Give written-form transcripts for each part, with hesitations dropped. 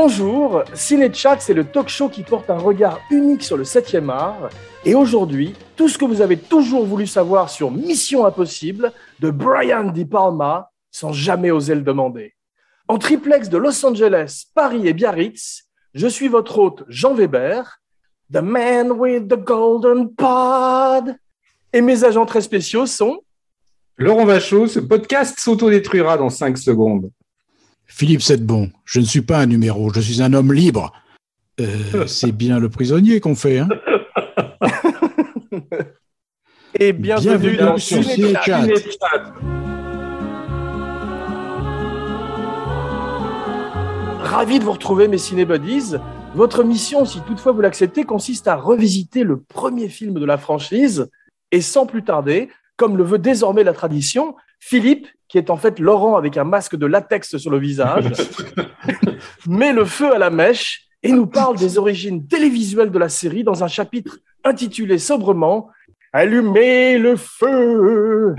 Bonjour, Ciné-Chat, c'est le talk show qui porte un regard unique sur le 7e art. Et aujourd'hui, tout ce que vous avez toujours voulu savoir sur Mission Impossible de Brian De Palma sans jamais oser le demander. En triplex de Los Angeles, Paris et Biarritz, je suis votre hôte Jean Weber, The Man with the Golden Pod. Et mes agents très spéciaux sont... Laurent Vachaud, ce podcast s'autodétruira dans 5 secondes. Philippe Sedbon, je ne suis pas un numéro, je suis un homme libre. C'est bien le prisonnier qu'on fait, hein. Et bienvenue dans Ciné-Chat. Ravi de vous retrouver, mes cinébuddies. Votre mission, si toutefois vous l'acceptez, consiste à revisiter le premier film de la franchise. Et sans plus tarder, comme le veut désormais la tradition, Philippe, qui est en fait Laurent avec un masque de latex sur le visage, met le feu à la mèche et nous parle des origines télévisuelles de la série dans un chapitre intitulé sobrement « Allumez le feu ».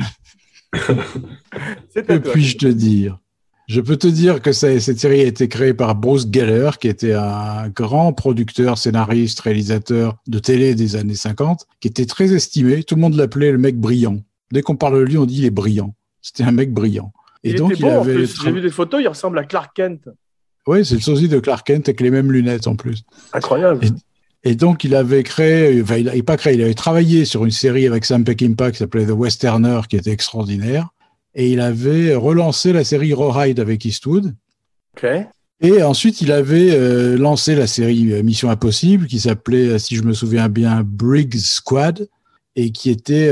Que puis-je te dire ? Je peux te dire que cette série a été créée par Bruce Geller, qui était un grand producteur, scénariste, réalisateur de télé des années 50, qui était très estimé. Tout le monde l'appelait le mec brillant. Dès qu'on parle de lui, on dit il est brillant. C'était un mec brillant. Et donc, il avait... en plus. J'ai vu des photos, il ressemble à Clark Kent. Oui, c'est le sosie de Clark Kent avec les mêmes lunettes en plus. Incroyable. Et donc, il avait créé, enfin, il avait travaillé sur une série avec Sam Peckinpah qui s'appelait The Westerner, qui était extraordinaire. Et il avait relancé la série Rawhide avec Eastwood. OK. Et ensuite, il avait lancé la série Mission Impossible, qui s'appelait, si je me souviens bien, Briggs Squad, et qui était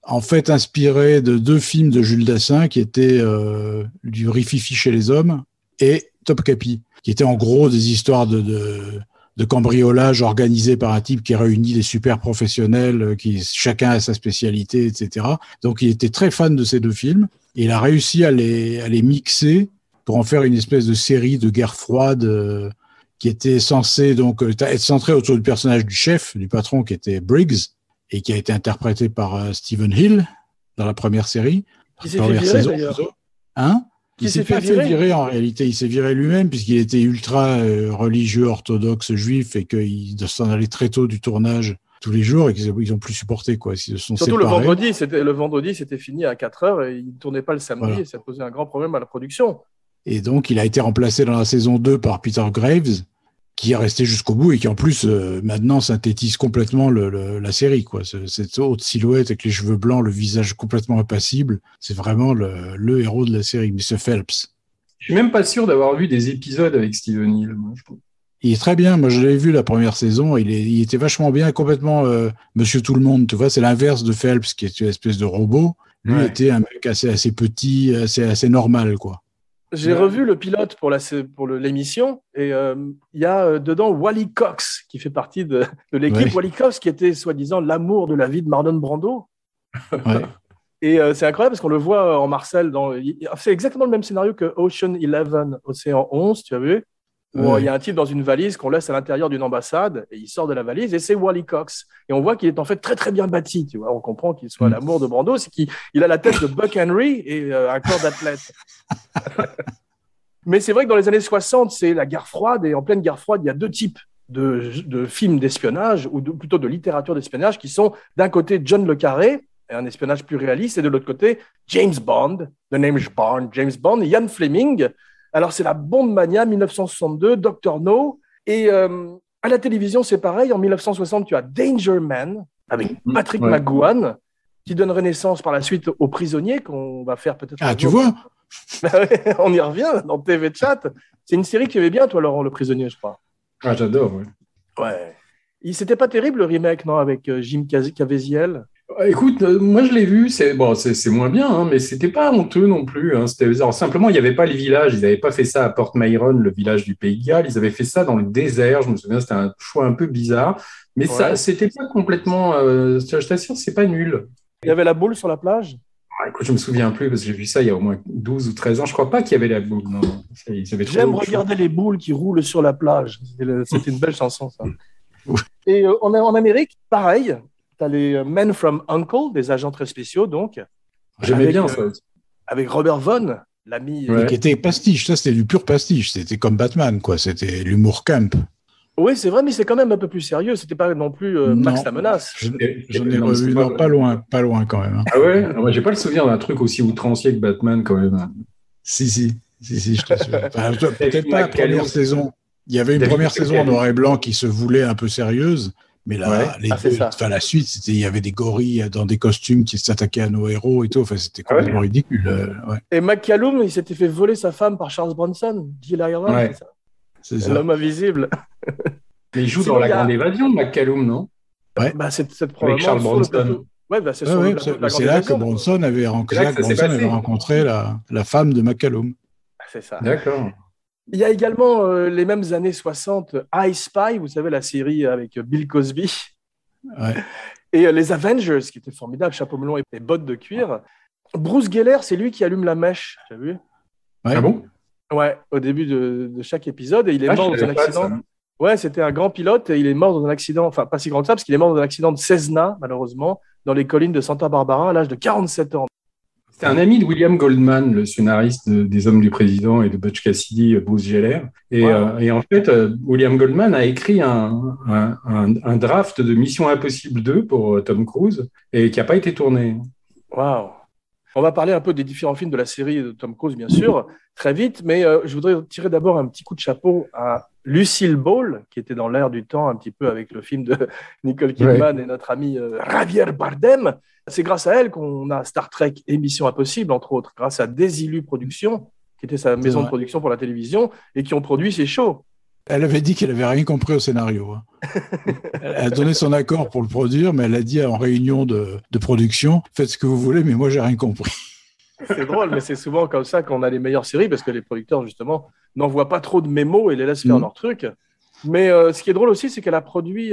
en fait inspiré de 2 films de Jules Dassin, qui étaient du Rififi chez les hommes et Top Capi, qui étaient en gros des histoires de cambriolage organisé par un type qui réunit des super professionnels, qui chacun a sa spécialité, etc. Donc, il était très fan de ces 2 films. Et il a réussi à les mixer pour en faire une espèce de série de guerre froide qui était censée donc être centrée autour du personnage du chef, du patron, qui était Briggs, et qui a été interprété par Stephen Hill dans la première série. Qui s'est fait virer, d'ailleurs. Hein ? Il s'est pas fait virer en réalité, il s'est viré lui-même puisqu'il était ultra religieux, orthodoxe, juif et qu'il s'en allait très tôt du tournage tous les jours et qu'ils ont plus supporté quoi. Ils se sont surtout séparés. le vendredi, c'était fini à 4h et il ne tournait pas le samedi voilà. Et ça posait un grand problème à la production. Et donc il a été remplacé dans la saison 2 par Peter Graves qui est resté jusqu'au bout et qui en plus maintenant synthétise complètement la série quoi. Cette haute silhouette avec les cheveux blancs, le visage complètement impassible, c'est vraiment le héros de la série, Mr. Phelps. Je suis même pas sûr d'avoir vu des épisodes avec Stephen Hill. Moi, je trouve. Il est très bien, moi je l'avais vu la première saison, il était vachement bien, complètement Monsieur Tout le Monde, tu vois, c'est l'inverse de Phelps qui est une espèce de robot. Lui était un mec assez petit, assez normal quoi. J'ai revu le pilote pour l'émission et il y a dedans Wally Cox qui fait partie de l'équipe. Ouais. Wally Cox qui était soi-disant l'amour de la vie de Marlon Brando. Ouais. Et c'est incroyable parce qu'on le voit en Marcel. C'est exactement le même scénario que Ocean 11, Océan 11, tu as vu ? Où il y a un type dans une valise qu'on laisse à l'intérieur d'une ambassade et il sort de la valise et c'est Wally Cox. Et on voit qu'il est en fait très très bien bâti. Tu vois, on comprend qu'il soit l'amour de Brando, c'est qu'il a la tête de Buck Henry et un corps d'athlète. Mais c'est vrai que dans les années 60, c'est la guerre froide et en pleine guerre froide, il y a 2 types de films d'espionnage ou plutôt de littérature d'espionnage qui sont d'un côté John le Carré, un espionnage plus réaliste, et de l'autre côté James Bond, The Name is Bond, James Bond et Ian Fleming. Alors, c'est la Bond Mania 1962, Dr. No. Et à la télévision, c'est pareil. En 1960, tu as Danger Man avec Patrick McGowan qui donne renaissance par la suite aux prisonniers qu'on va faire peut-être. Ah, tu vois. On y revient dans TV Chat. C'est une série que tu aimais bien, toi, Laurent, Le Prisonnier, je crois. Ah, j'adore, oui. Ouais. C'était pas terrible, le remake, non, avec Jim Caviezel? Écoute, moi je l'ai vu, c'est moins bien, hein, mais c'était pas honteux non plus. Hein. Simplement, il n'y avait pas les villages, ils n'avaient pas fait ça à Port Myron, le village du Pays de Galles, ils avaient fait ça dans le désert, je me souviens, c'était un choix un peu bizarre, mais ça, c'était pas complètement, je t'assure, c'est pas nul. Il y avait la boule sur la plage? Écoute, je me souviens plus, parce que j'ai vu ça il y a au moins 12 ou 13 ans, je crois pas qu'il y avait la boule. Non. J'aime regarder les boules qui roulent sur la plage, c'était une belle chanson ça. Et en Amérique, pareil. Tu as les Men from U.N.C.L.E., des agents très spéciaux, donc. J'aimais bien ça. Avec Robert Vaughn, l'ami. Mais qui était pastiche, ça c'était du pur pastiche, c'était comme Batman, quoi, c'était l'humour camp. Oui, c'est vrai, mais c'est quand même un peu plus sérieux. C'était pas non plus Max la menace. J'en ai revu, non, pas loin quand même. Hein. Ah ouais? Moi, j'ai pas le souvenir d'un truc aussi outrancier que Batman, quand même. Si, je t'assure. Enfin, peut-être pas la première saison. Il y avait une David première saison en noir et blanc qui se voulait un peu sérieuse, mais là, la suite, il y avait des gorilles dans des costumes qui s'attaquaient à nos héros et tout. Enfin, c'était complètement ridicule. Ouais. Et McCallum, il s'était fait voler sa femme par Charles Bronson. Jill Ireland, c'est ça. C'est ça. L'homme invisible. Mais il joue dans La Grande Évasion, McCallum, non? Ouais. C'est probablement avec Charles Bronson. C'est sur le plateau de La Grande Évasion. Que Bronson avait rencontré la femme de McCallum. C'est ça. D'accord. Il y a également les mêmes années 60, I Spy, vous savez, la série avec Bill Cosby. Ouais. Et les Avengers, qui étaient formidables, chapeau melon et bottes de cuir. Bruce Geller, c'est lui qui allume la mèche, tu as vu? Ouais. Ah bon? Ouais, au début de chaque épisode, et il est mort dans un accident. Ouais, c'était un grand pilote, et il est mort dans un accident, enfin pas si grand que ça, parce qu'il est mort dans un accident de Cessna, malheureusement, dans les collines de Santa Barbara, à l'âge de 47 ans. C'était un ami de William Goldman, le scénariste des Hommes du Président et de Butch Cassidy, Bruce Geller. Et en fait, William Goldman a écrit un draft de Mission Impossible 2 pour Tom Cruise, et qui n'a pas été tourné. Waouh! On va parler un peu des différents films de la série de Tom Cruise, bien sûr, très vite, mais je voudrais tirer d'abord un petit coup de chapeau à Lucille Ball, qui était dans l'air du temps un petit peu avec le film de Nicole Kidman et notre ami Javier Bardem. C'est grâce à elle qu'on a Star Trek et Mission Impossible, entre autres, grâce à Desilu Productions, qui était sa maison de production pour la télévision, et qui ont produit ces shows. Elle avait dit qu'elle n'avait rien compris au scénario. Elle a donné son accord pour le produire, mais elle a dit en réunion de production, faites ce que vous voulez, mais moi, j'ai rien compris. C'est drôle, mais c'est souvent comme ça qu'on a les meilleures séries, parce que les producteurs, justement, n'envoient pas trop de mémos et les laissent faire leur truc. Mais ce qui est drôle aussi, c'est qu'elle a produit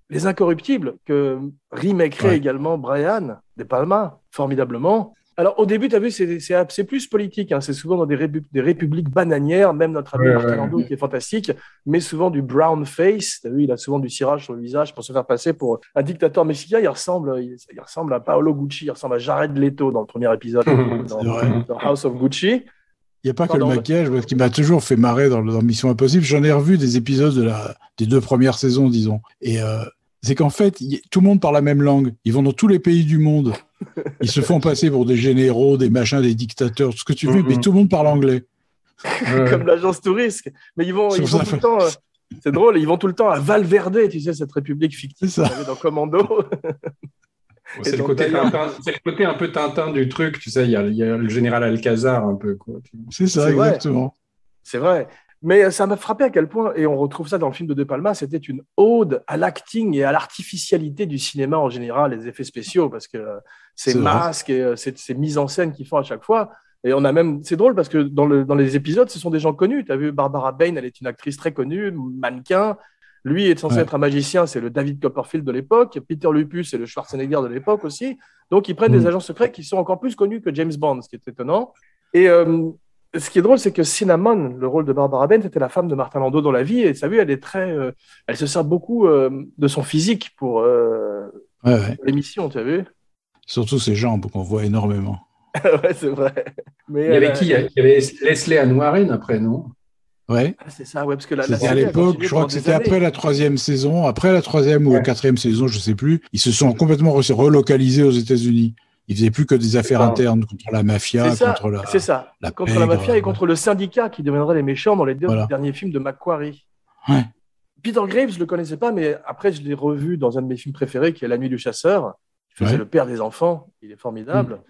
Les Incorruptibles, que remakerait également Brian De Palma, formidablement. Alors, au début, tu as vu, c'est plus politique. Hein. C'est souvent dans des républiques bananières, même notre ami Martin Landau, qui est fantastique, mais souvent du brown face. Tu as vu, il a souvent du cirage sur le visage pour se faire passer pour un dictateur mexicain. Il ressemble à Paolo Gucci, il ressemble à Jared Leto dans le premier épisode, dans House of Gucci. Il n'y a pas que le maquillage, parce qu'il m'a toujours fait marrer dans Mission Impossible. J'en ai revu des épisodes des 2 premières saisons, disons. Et c'est qu'en fait, tout le monde parle la même langue. Ils vont dans tous les pays du monde. Ils se font passer pour des généraux, des machins, des dictateurs, tout ce que tu veux, mais tout le monde parle anglais. Comme l'agence touriste. Mais ils vont tout le temps... c'est drôle, ils vont tout le temps à Valverde, tu sais, cette république fictive dans Commando. C'est le côté un peu Tintin du truc, tu sais, il y a le général Alcazar un peu. Quoi. C'est ça, exactement. C'est vrai. Mais ça m'a frappé à quel point, et on retrouve ça dans le film de De Palma, c'était une ode à l'acting et à l'artificialité du cinéma en général, les effets spéciaux, parce que ces masques et ces mises en scène qu'ils font à chaque fois. Et on a même, c'est drôle parce que dans les épisodes, ce sont des gens connus. Tu as vu Barbara Bain, elle est une actrice très connue, mannequin. Lui est censé être un magicien, c'est le David Copperfield de l'époque. Peter Lupus, c'est le Schwarzenegger de l'époque aussi. Donc, ils prennent des agents secrets qui sont encore plus connus que James Bond, ce qui est étonnant. Et ce qui est drôle, c'est que Cinnamon, le rôle de Barbara Bain, c'était la femme de Martin Landau dans la vie. Et tu as vu, elle est elle se sert beaucoup de son physique pour l'émission, tu as vu? Surtout ses jambes, qu'on voit énormément. Ouais, c'est vrai. Mais il y avait qui? Il y avait Leslie Ann Warren après, non? Ouais. Ah, c'est ça, ouais, parce que c'était à l'époque, je crois que c'était après la 3e saison, après la 3e ou la 4e saison, je sais plus. Ils se sont complètement relocalisés aux États-Unis. Ils faisaient plus que des affaires internes contre la mafia, contre la mafia et contre le syndicat qui deviendrait les méchants dans les derniers films de Macquarie. Ouais. Peter Graves, je le connaissais pas, mais après je l'ai revu dans un de mes films préférés, qui est La Nuit du chasseur. Il faisait le père des enfants. Il est formidable.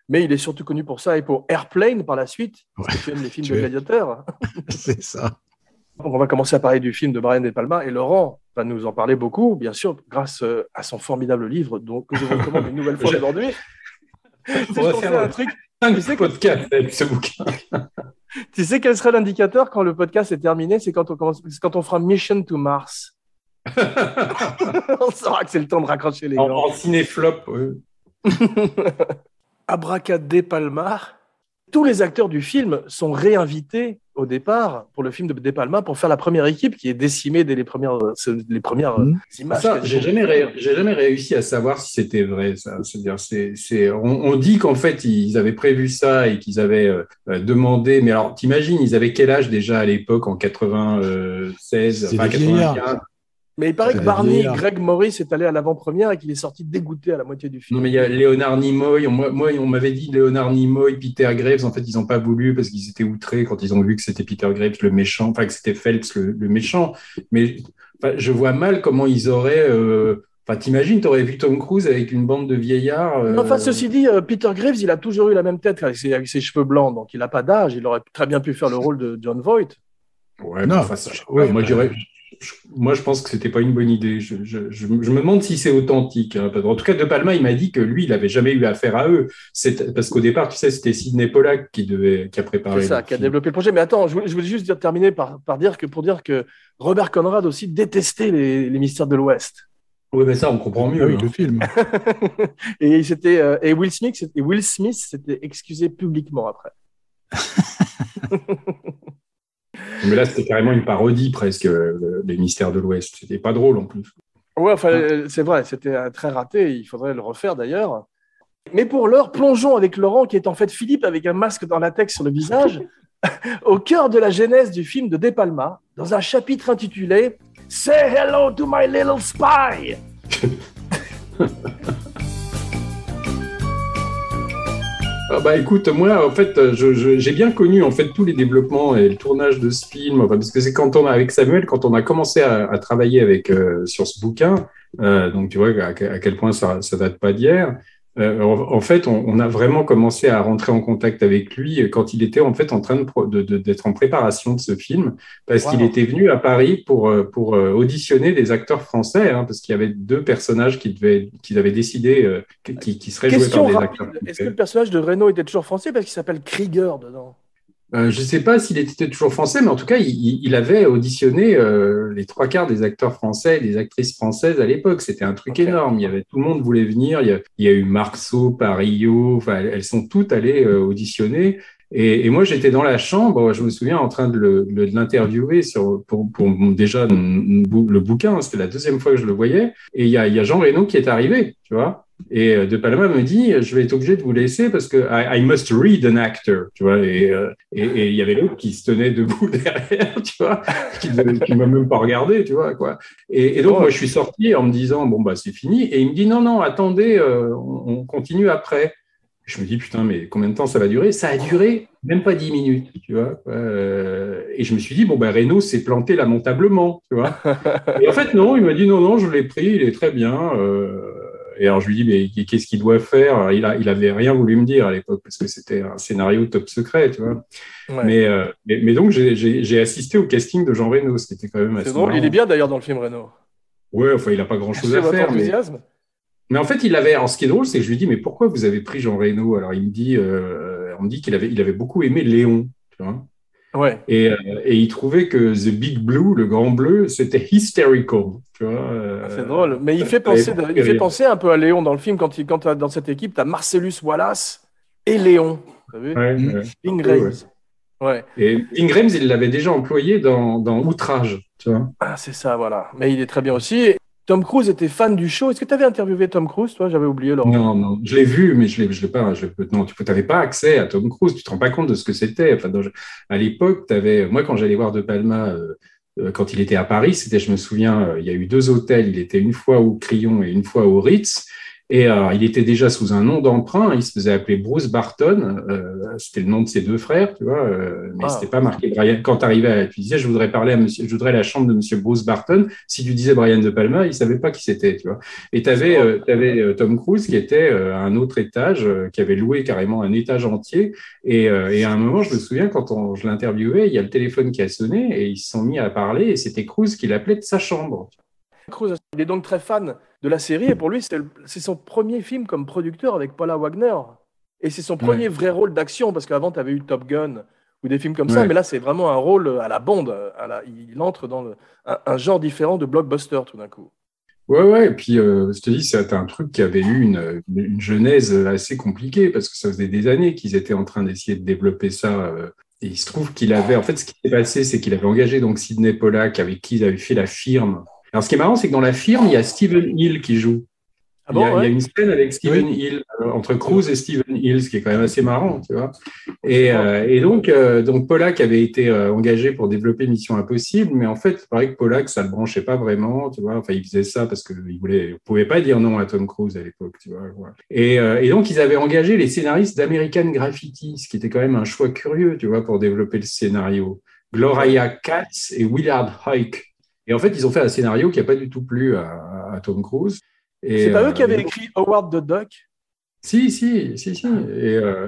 Mais il est surtout connu pour ça et pour Airplane par la suite. Parce que tu aimes les films de gladiateurs. C'est ça. Donc on va commencer à parler du film de Brian De Palma et Laurent va nous en parler beaucoup, bien sûr, grâce à son formidable livre que je vous recommande une nouvelle fois aujourd'hui. On va faire un truc. Podcast avec ce bouquin. Tu sais quel serait l'indicateur quand le podcast est terminé? C'est quand on fera Mission to Mars. On saura que c'est le temps de raccrocher les gants. En cinéflop, Abracad De Palma. Tous les acteurs du film sont réinvités au départ pour le film de De Palma pour faire la première équipe qui est décimée dès les premières images. Ça, j'ai jamais réussi à savoir si c'était vrai. Ça, c'est-à-dire, on dit qu'en fait ils avaient prévu ça et qu'ils avaient demandé. Mais alors, t'imagines, ils avaient quel âge déjà à l'époque en 96, enfin 95. Mais il paraît que Barney, Greg Morris est allé à l'avant-première et qu'il est sorti dégoûté à la moitié du film. Non, mais il y a Léonard Nimoy. Moi, on m'avait dit Léonard Nimoy, Peter Graves. En fait, ils n'ont pas voulu parce qu'ils étaient outrés quand ils ont vu que c'était Peter Graves le méchant, enfin que c'était Phelps le méchant. Mais je vois mal comment ils auraient. T'imagines, t'aurais vu Tom Cruise avec une bande de vieillards. Enfin, ceci dit, Peter Graves, il a toujours eu la même tête avec ses cheveux blancs, donc il n'a pas d'âge. Il aurait très bien pu faire le rôle de John Voight. Ouais, non, moi, je pense que c'était pas une bonne idée. Je me demande si c'est authentique. Hein. En tout cas, De Palma, il m'a dit que lui, il n'avait jamais eu affaire à eux. Parce qu'au départ, tu sais, c'était Sidney Pollack qui a préparé. C'est ça, qui a développé le projet. Mais attends, je voulais juste terminer pour dire que Robert Conrad aussi détestait les mystères de l'Ouest. Oui, mais ça, on comprend mieux. Oui, le film. et Will Smith s'était excusé publiquement après. Mais là, c'était carrément une parodie presque, les mystères de l'Ouest. C'était pas drôle en plus. Ouais, c'est vrai, c'était très raté. Il faudrait le refaire d'ailleurs. Mais pour l'heure, plongeons avec Laurent, qui est en fait Philippe avec un masque en latex sur le visage, au cœur de la genèse du film de De Palma, dans un chapitre intitulé « Say hello to my little spy ». Écoute, moi, en fait, j'ai bien connu en fait tous les développements et le tournage de ce film, parce que c'est avec Samuel, quand on a commencé à travailler sur ce bouquin, donc tu vois à quel point ça date pas d'hier. En fait, on a vraiment commencé à rentrer en contact avec lui quand il était en fait en train d'être en préparation de ce film, parce qu'il était venu à Paris pour auditionner des acteurs français, hein, parce qu'il y avait 2 personnages qu'ils avaient décidé qui seraient joués par des acteurs français. Est-ce que le personnage de Reno était toujours français parce qu'il s'appelle Krieger dedans? Je ne sais pas s'il était toujours français, mais en tout cas, il avait auditionné les 3/4 des acteurs français et des actrices françaises à l'époque. C'était un truc énorme. Tout le monde voulait venir. Il y a eu Marceau, Parillo. Enfin, elles sont toutes allées auditionner. Et moi, j'étais dans la chambre. Je me souviens en train de l'interviewer pour déjà le bouquin. C'était la 2e fois que je le voyais. Et il y a Jean Reno qui est arrivé, tu vois. Et De Palma me dit, je vais être obligé de vous laisser parce que I must read an actor, tu vois. Et il y avait l'autre qui se tenait debout derrière, tu vois, qui m'a même pas regardé, tu vois, quoi. Et donc, moi, je suis sorti en me disant, c'est fini. Et il me dit, non, attendez, on continue après. Je me dis, putain, mais combien de temps ça va durer? Ça a duré même pas 10 minutes, tu vois. Et je me suis dit, Reno s'est planté lamentablement, tu vois. Et en fait, non, il m'a dit, non, je l'ai pris, il est très bien. Et alors, je lui dis, mais qu'est-ce qu'il doit faire? Il avait rien voulu me dire à l'époque parce que c'était un scénario top secret, tu vois. Ouais. Mais donc, j'ai assisté au casting de Jean Reno, ce qui était quand même assez drôle. marrant. Il est bien d'ailleurs dans le film Reno. Ouais, enfin, il n'a pas grand-chose à faire. Mais en fait, alors, ce qui est drôle, c'est que je lui dis, mais pourquoi vous avez pris Jean Reno? Alors, il me dit, on me dit qu'il avait beaucoup aimé Léon, tu vois. Ouais. Et il trouvait que The Big Blue, le grand bleu, c'était hysterical. Tu vois, c'est drôle. Mais il fait penser un peu à Léon dans le film. Quand dans cette équipe, tu as Marcellus Wallace et Léon. Tu as vu? Ingrams. Ouais. Et Ingrams, il l'avait déjà employé dans Outrage. Tu vois. Ah, c'est ça, voilà. Mais il est très bien aussi. Tom Cruise était fan du show. Est-ce que tu avais interviewé Tom Cruise, toi? J'avais oublié, Laurent. Non, je l'ai vu, mais je l'ai pas. Non, tu n'avais pas accès à Tom Cruise. Tu te rends pas compte de ce que c'était. Enfin, à l'époque, moi, quand j'allais voir De Palma, quand il était à Paris, je me souviens, il y a eu 2 hôtels. Il était une fois au Crillon et une fois au Ritz. Et il était déjà sous un nom d'emprunt. Il se faisait appeler Bruce Barton. C'était le nom de ses 2 frères, tu vois. Mais c'était pas marqué Brian. Quand tu disais, je voudrais la chambre de Monsieur Bruce Barton. Si tu disais Brian De Palma, il savait pas qui c'était, tu vois. Et t'avais Tom Cruise qui était à un autre étage, qui avait loué carrément un étage entier. Et à un moment, je me souviens, quand je l'interviewais, il y a le téléphone qui a sonné et ils se sont mis à parler. Et c'était Cruise qui l'appelait de sa chambre. Cruise, il est donc très fan de la série et pour lui, c'est son premier film comme producteur avec Paula Wagner. Et c'est son premier vrai rôle d'action parce qu'avant, tu avais eu Top Gun ou des films comme ça, mais là, c'est vraiment un rôle à la Bond. Il entre dans un genre différent de blockbuster tout d'un coup. Ouais, et puis je te dis, c'est un truc qui avait eu une genèse assez compliquée parce que ça faisait des années qu'ils étaient en train d'essayer de développer ça. Et il se trouve qu'il avait, en fait, ce qui s'est passé, c'est qu'il avait engagé donc Sidney Pollack, avec qui il avait fait La Firme. Alors, ce qui est marrant, c'est que dans La Firme, il y a Stephen Hill qui joue. Ah bon, il y a une scène avec Stephen Hill, entre Cruise et Stephen Hill, ce qui est quand même assez marrant, tu vois. Et donc Pollack avait été engagé pour développer Mission Impossible, mais en fait, il paraît que Pollack, ça le branchait pas vraiment, tu vois. Enfin, il faisait ça parce qu'il pouvait pas dire non à Tom Cruise à l'époque, tu vois. Et donc, ils avaient engagé les scénaristes d'American Graffiti, ce qui était quand même un choix curieux, tu vois, pour développer le scénario. Gloria Katz et Willard Huyck. Et en fait, ils ont fait un scénario qui n'a pas du tout plu à Tom Cruise. C'est pas eux qui avaient écrit Howard the Duck? Si.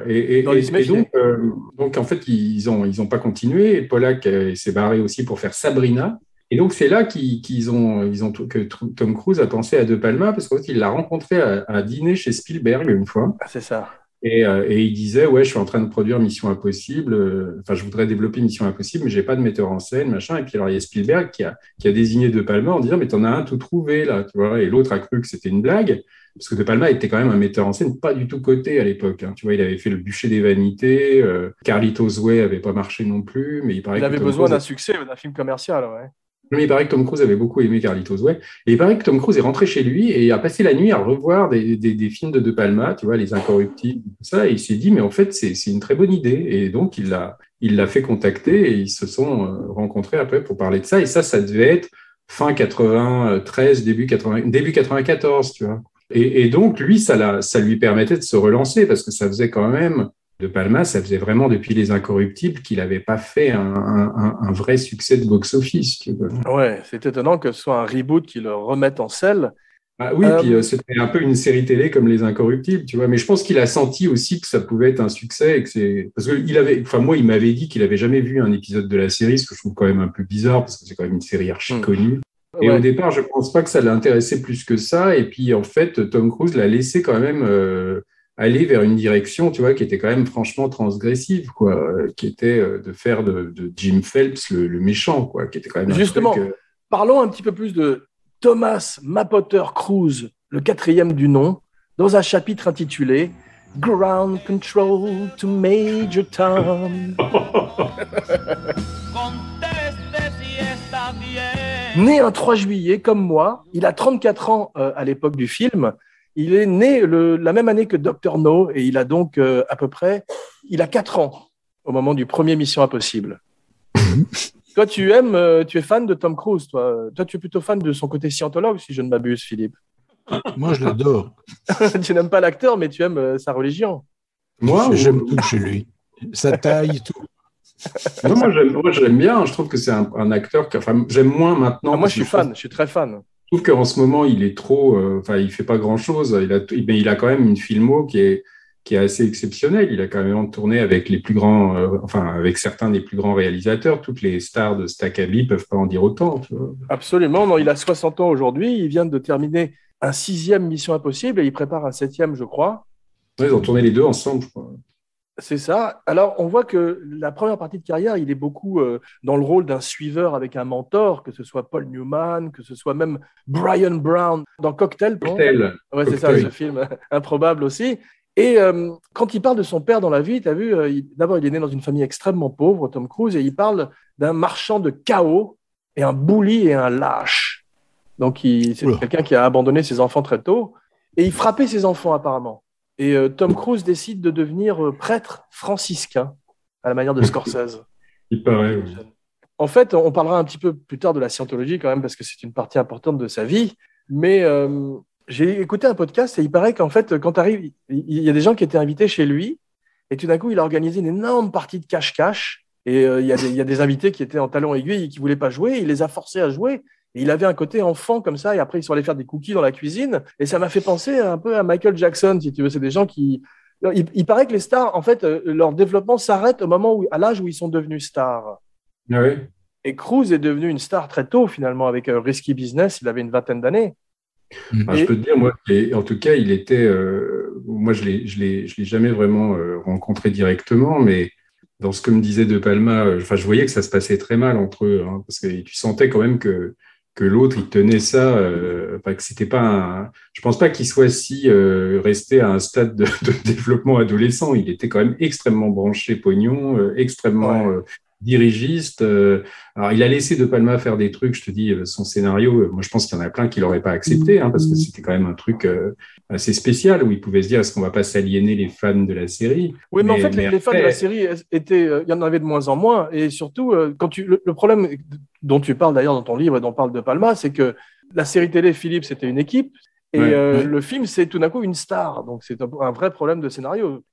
Et donc, en fait, ils ont pas continué. Et Pollack s'est barré aussi pour faire Sabrina. Et donc, c'est là que Tom Cruise a pensé à De Palma, parce qu'en fait, il l'a rencontré à dîner chez Spielberg une fois. Ah, c'est ça. Et il disait, ouais, je suis en train de produire Mission Impossible. Enfin, je voudrais développer Mission Impossible, mais j'ai pas de metteur en scène, machin. Et puis alors, il y a Spielberg qui a désigné De Palma en disant, mais t'en as un tout trouvé là, tu vois. Et l'autre a cru que c'était une blague, parce que De Palma était quand même un metteur en scène pas du tout coté à l'époque. Hein. Tu vois, il avait fait Le Bûcher des Vanités. Carlitos Way avait pas marché non plus, mais il avait besoin d'un succès, d'un film commercial, ouais. Mais il paraît que Tom Cruise avait beaucoup aimé Carlitos Way. Et il paraît que Tom Cruise est rentré chez lui et a passé la nuit à revoir des films de Palma, tu vois, Les Incorruptibles, tout ça. Et il s'est dit, mais en fait, c'est une très bonne idée. Et donc, il l'a fait contacter et ils se sont rencontrés après pour parler de ça. Et ça devait être fin 93, début 94, tu vois. Et donc, lui, ça lui permettait de se relancer parce que ça faisait quand même... De Palma, ça faisait vraiment depuis Les Incorruptibles qu'il n'avait pas fait un vrai succès de box-office. Tu vois. Ouais, c'est étonnant que ce soit un reboot qui le remette en selle. Ah oui, puis c'était un peu une série télé comme Les Incorruptibles, tu vois. Mais je pense qu'il a senti aussi que ça pouvait être un succès. Parce que moi, il m'avait dit qu'il n'avait jamais vu un épisode de la série, ce que je trouve quand même un peu bizarre, parce que c'est quand même une série archi connue. Et au départ, je ne pense pas que ça l'intéressait plus que ça. Et puis, en fait, Tom Cruise l'a laissé quand même... aller vers une direction, tu vois, qui était quand même franchement transgressive, quoi, qui était de faire de Jim Phelps le méchant, quoi, qui était quand même Justement, parlons un petit peu plus de Thomas Mapoter Cruise, le 4e du nom, dans un chapitre intitulé Ground Control to Major Tom. Né un 3 juillet, comme moi, il a 34 ans à l'époque du film. Il est né la même année que Dr. No et il a donc il a 4 ans au moment du premier Mission Impossible. Toi, tu es fan de Tom Cruise, toi. Toi, tu es plutôt fan de son côté scientologue, si je ne m'abuse, Philippe. Moi, je l'adore. Tu n'aimes pas l'acteur, mais tu aimes sa religion. Moi, j'aime tout chez lui. Sa taille, tout. Non, moi, j'aime bien. Je trouve que c'est un acteur j'aime moins maintenant. Ah, moi, je suis très fan. Je trouve qu'en ce moment, il est trop... il fait pas grand-chose. Mais il a quand même une filmo qui est assez exceptionnelle. Il a quand même tourné avec les plus grands... avec certains des plus grands réalisateurs. Toutes les stars de cet acabit peuvent pas en dire autant. Tu vois. Absolument. Non, il a 60 ans aujourd'hui. Il vient de terminer un 6e Mission Impossible et il prépare un 7e, je crois. Ouais, ils ont tourné les deux ensemble, je crois. C'est ça. Alors, on voit que la première partie de carrière, il est beaucoup dans le rôle d'un suiveur avec un mentor, que ce soit Paul Newman, que ce soit même Brian Brown dans Cocktail. Ouais, c'est ça, ce film improbable aussi. Et quand il parle de son père dans la vie, tu as vu, d'abord, il est né dans une famille extrêmement pauvre, Tom Cruise, et il parle d'un marchand de chaos et un bully et un lâche. Donc, c'est quelqu'un qui a abandonné ses enfants très tôt et il frappait ses enfants apparemment. Et Tom Cruise décide de devenir prêtre franciscain, à la manière de Scorsese. Il paraît, oui. En fait, on parlera un petit peu plus tard de la scientologie quand même, parce que c'est une partie importante de sa vie. Mais j'ai écouté un podcast et il paraît qu'en fait, quand tu arrives, il y a des gens qui étaient invités chez lui et tout d'un coup, il a organisé une énorme partie de cache-cache. Et il y a des invités qui étaient en talons aiguilles et qui ne voulaient pas jouer. Il les a forcés à jouer. Et il avait un côté enfant comme ça, et après, ils sont allés faire des cookies dans la cuisine. Et ça m'a fait penser un peu à Michael Jackson, si tu veux. C'est des gens qui... Il paraît que les stars, en fait, leur développement s'arrête à l'âge où ils sont devenus stars. Ah oui. Et Cruise est devenu une star très tôt, finalement, avec Risky Business. Il avait une 20aine d'années. Je peux te dire, moi, en tout cas, il était... moi, je l'ai jamais vraiment rencontré directement, mais dans ce que me disait De Palma, je voyais que ça se passait très mal entre eux, hein, parce que tu sentais quand même que que l'autre, il tenait ça, que c'était pas je pense pas qu'il soit si resté à un stade de développement adolescent. Il était quand même extrêmement branché pognon, extrêmement dirigiste. Alors, il a laissé De Palma faire des trucs, je te dis, son scénario, moi, je pense qu'il y en a plein qui l'auraient pas accepté, parce que c'était quand même un truc assez spécial où il pouvait se dire, est-ce qu'on va pas s'aliéner les fans de la série? Oui, mais en fait, les fans de la série étaient, il y en avait de moins en moins. Et surtout, le problème dont tu parles d'ailleurs dans ton livre et dont parle De Palma, c'est que la série télé, Philippe, c'était une équipe. Et le film, c'est tout d'un coup une star. Donc, c'est un vrai problème de scénario.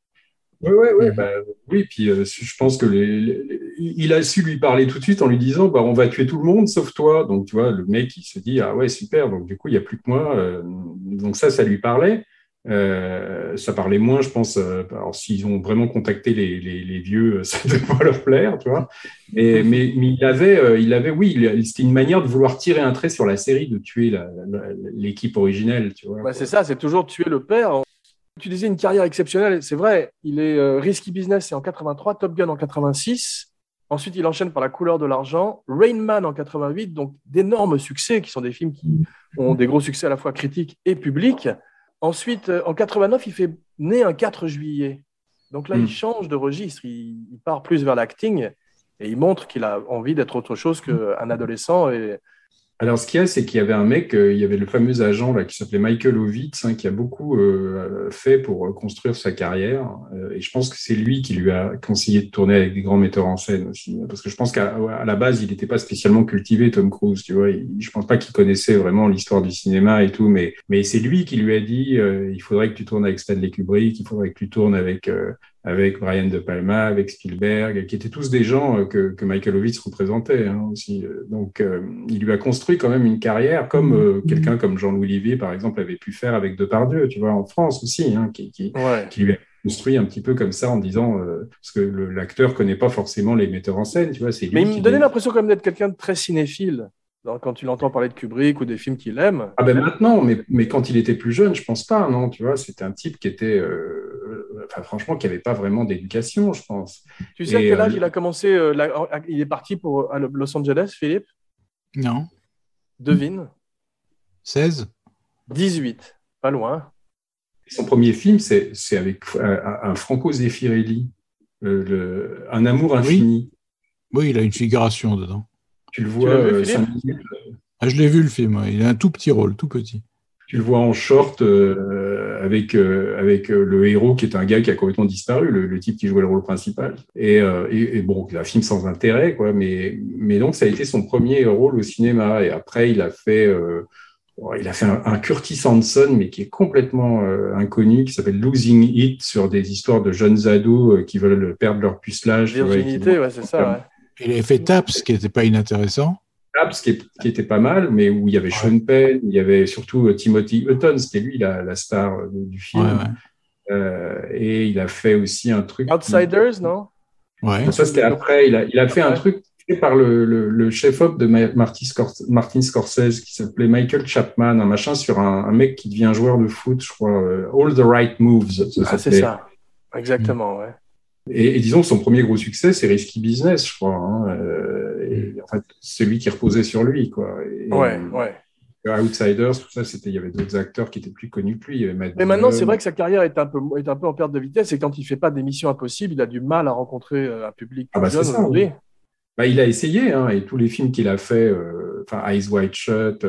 Oui, puis je pense que il a su lui parler tout de suite en lui disant on va tuer tout le monde sauf toi. Donc, tu vois, le mec, il se dit ah ouais, super. Donc, du coup, il n'y a plus que moi. Donc, ça lui parlait. Ça parlait moins, je pense. Alors, s'ils ont vraiment contacté les vieux, ça ne devait pas leur plaire, tu vois. Mais il avait, oui, c'était une manière de vouloir tirer un trait sur la série, de tuer l'équipe originelle, tu vois. C'est ça, c'est toujours tuer le père. Tu disais une carrière exceptionnelle, c'est vrai. Il est Risky Business, c'est en 83, Top Gun en 86. Ensuite, il enchaîne par La couleur de l'argent, Rain Man en 88, donc d'énormes succès qui sont des films qui ont des gros succès à la fois critiques et publics. Ensuite, en 89, il fait Né un 4 juillet. Donc là, il change de registre, il part plus vers l'acting et il montre qu'il a envie d'être autre chose qu'un adolescent. Alors, ce qu'il y a, c'est qu'il y avait un mec, il y avait le fameux agent là, qui s'appelait Michael Ovitz, qui a beaucoup fait pour construire sa carrière. Et je pense que c'est lui qui lui a conseillé de tourner avec des grands metteurs en scène aussi. Parce que je pense qu'à la base, il n'était pas spécialement cultivé, Tom Cruise. Tu vois, je pense pas qu'il connaissait vraiment l'histoire du cinéma et tout. Mais c'est lui qui lui a dit il faudrait que tu tournes avec Stanley Kubrick, il faudrait que tu tournes avec Brian De Palma, avec Spielberg, qui étaient tous des gens que Michael Ovitz représentait aussi. Donc, il lui a construit quand même une carrière, comme quelqu'un comme Jean-Louis Olivier, par exemple, avait pu faire avec Depardieu, tu vois, en France aussi, qui lui a construit un petit peu comme ça en disant, parce que l'acteur connaît pas forcément les metteurs en scène, tu vois. Mais il me donnait l'impression quand même d'être quelqu'un de très cinéphile. Quand tu l'entends parler de Kubrick ou des films qu'il aime. Ah ben maintenant, mais quand il était plus jeune, je pense pas, non, tu vois, c'était un type qui était, franchement, qui avait pas vraiment d'éducation, je pense. Tu sais à quel âge il a commencé, il est parti pour Los Angeles, Philippe? Non. Devine. 16? 18, pas loin. Son premier film, c'est avec un Franco Zeffirelli, Un amour infini. Oui, il a une figuration dedans. Tu le vois 5 minutes. Je l'ai vu le film, il a un tout petit rôle, tout petit. Tu le vois en short avec le héros qui est un gars qui a complètement disparu, le type qui jouait le rôle principal. Et bon, c'est un film sans intérêt, quoi. Mais donc ça a été son premier rôle au cinéma. Et après, il a fait un Curtis Hanson, mais qui est complètement inconnu, qui s'appelle Losing It, sur des histoires de jeunes ados qui veulent perdre leur pucelage. Virginité, c'est ça. Ouais. Il avait fait Taps, qui n'était pas inintéressant. Taps, qui était pas mal, mais où il y avait Sean Penn, il y avait surtout Timothy Hutton, c'était lui la star du film. Et il a fait aussi un truc... Outsiders, non? Ouais. Ça, c'était après. Il a fait un truc fait par le chef-op de Martin Scorsese qui s'appelait Michael Chapman, un machin sur un mec qui devient joueur de foot, je crois. All the Right Moves. C'est ça. Exactement, ouais. Et disons que son premier gros succès, c'est Risky Business, je crois. Et en fait, celui qui reposait sur lui, quoi. Ouais. Outsiders, tout ça, il y avait d'autres acteurs qui étaient plus connus que lui. Mais maintenant, c'est vrai que sa carrière est un peu en perte de vitesse et quand il fait pas des missions impossibles, il a du mal à rencontrer un public jeune aujourd'hui. Il a essayé, et tous les films qu'il a fait, Eyes Wide Shut,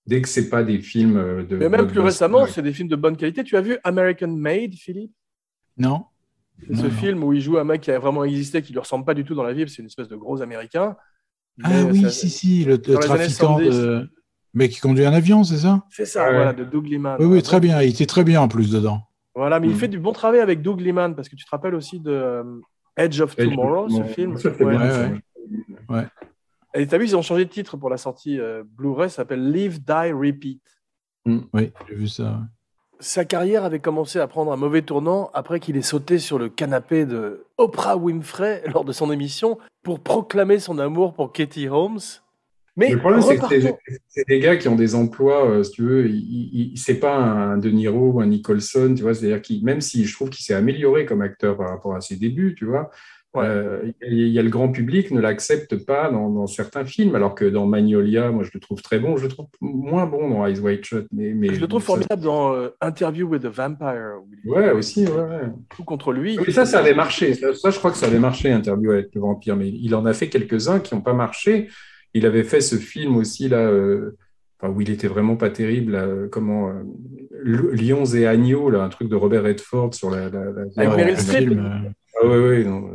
dès que c'est pas des films de... Mais même plus récemment, c'est des films de bonne qualité. Tu as vu American Made, Philippe? Non. C'est ce film où il joue un mec qui a vraiment existé, qui lui ressemble pas du tout dans la vie, c'est une espèce de gros Américain. Si, le trafiquant de... Mais qui conduit un avion, c'est ça? C'est ça, voilà, de Doug Liman. Oui, très bien. Il était très bien en plus dedans. Voilà, mais il fait du bon travail avec Doug Liman, parce que tu te rappelles aussi de Edge of Tomorrow, ce film. Ouais. Et tu as vu, ils ont changé de titre pour la sortie Blu-ray, ça s'appelle Live, Die, Repeat. Oui, j'ai vu ça. Sa carrière avait commencé à prendre un mauvais tournant après qu'il ait sauté sur le canapé de Oprah Winfrey lors de son émission pour proclamer son amour pour Katie Holmes. Mais le problème, c'est que c'est des gars qui ont des emplois, si tu veux, c'est pas un De Niro ou un Nicholson, tu vois, c'est-à-dire même si je trouve qu'il s'est amélioré comme acteur par rapport à ses débuts, tu vois, Il y a le grand public ne l'accepte pas dans certains films, alors que dans Magnolia, moi je le trouve très bon. Je le trouve moins bon dans Eyes Wide Shut, mais Je le trouve formidable dans Interview with the Vampire. Ouais, aussi, ouais. Tout contre lui. Oui, ça avait marché. Ça, je crois que ça avait marché, Interview avec le vampire, mais il en a fait quelques-uns qui n'ont pas marché. Il avait fait ce film aussi là, où il était vraiment pas terrible. Là, Lions et agneaux, là, un truc de Robert Redford sur la Avec Meryl Streep. Ah ouais, non.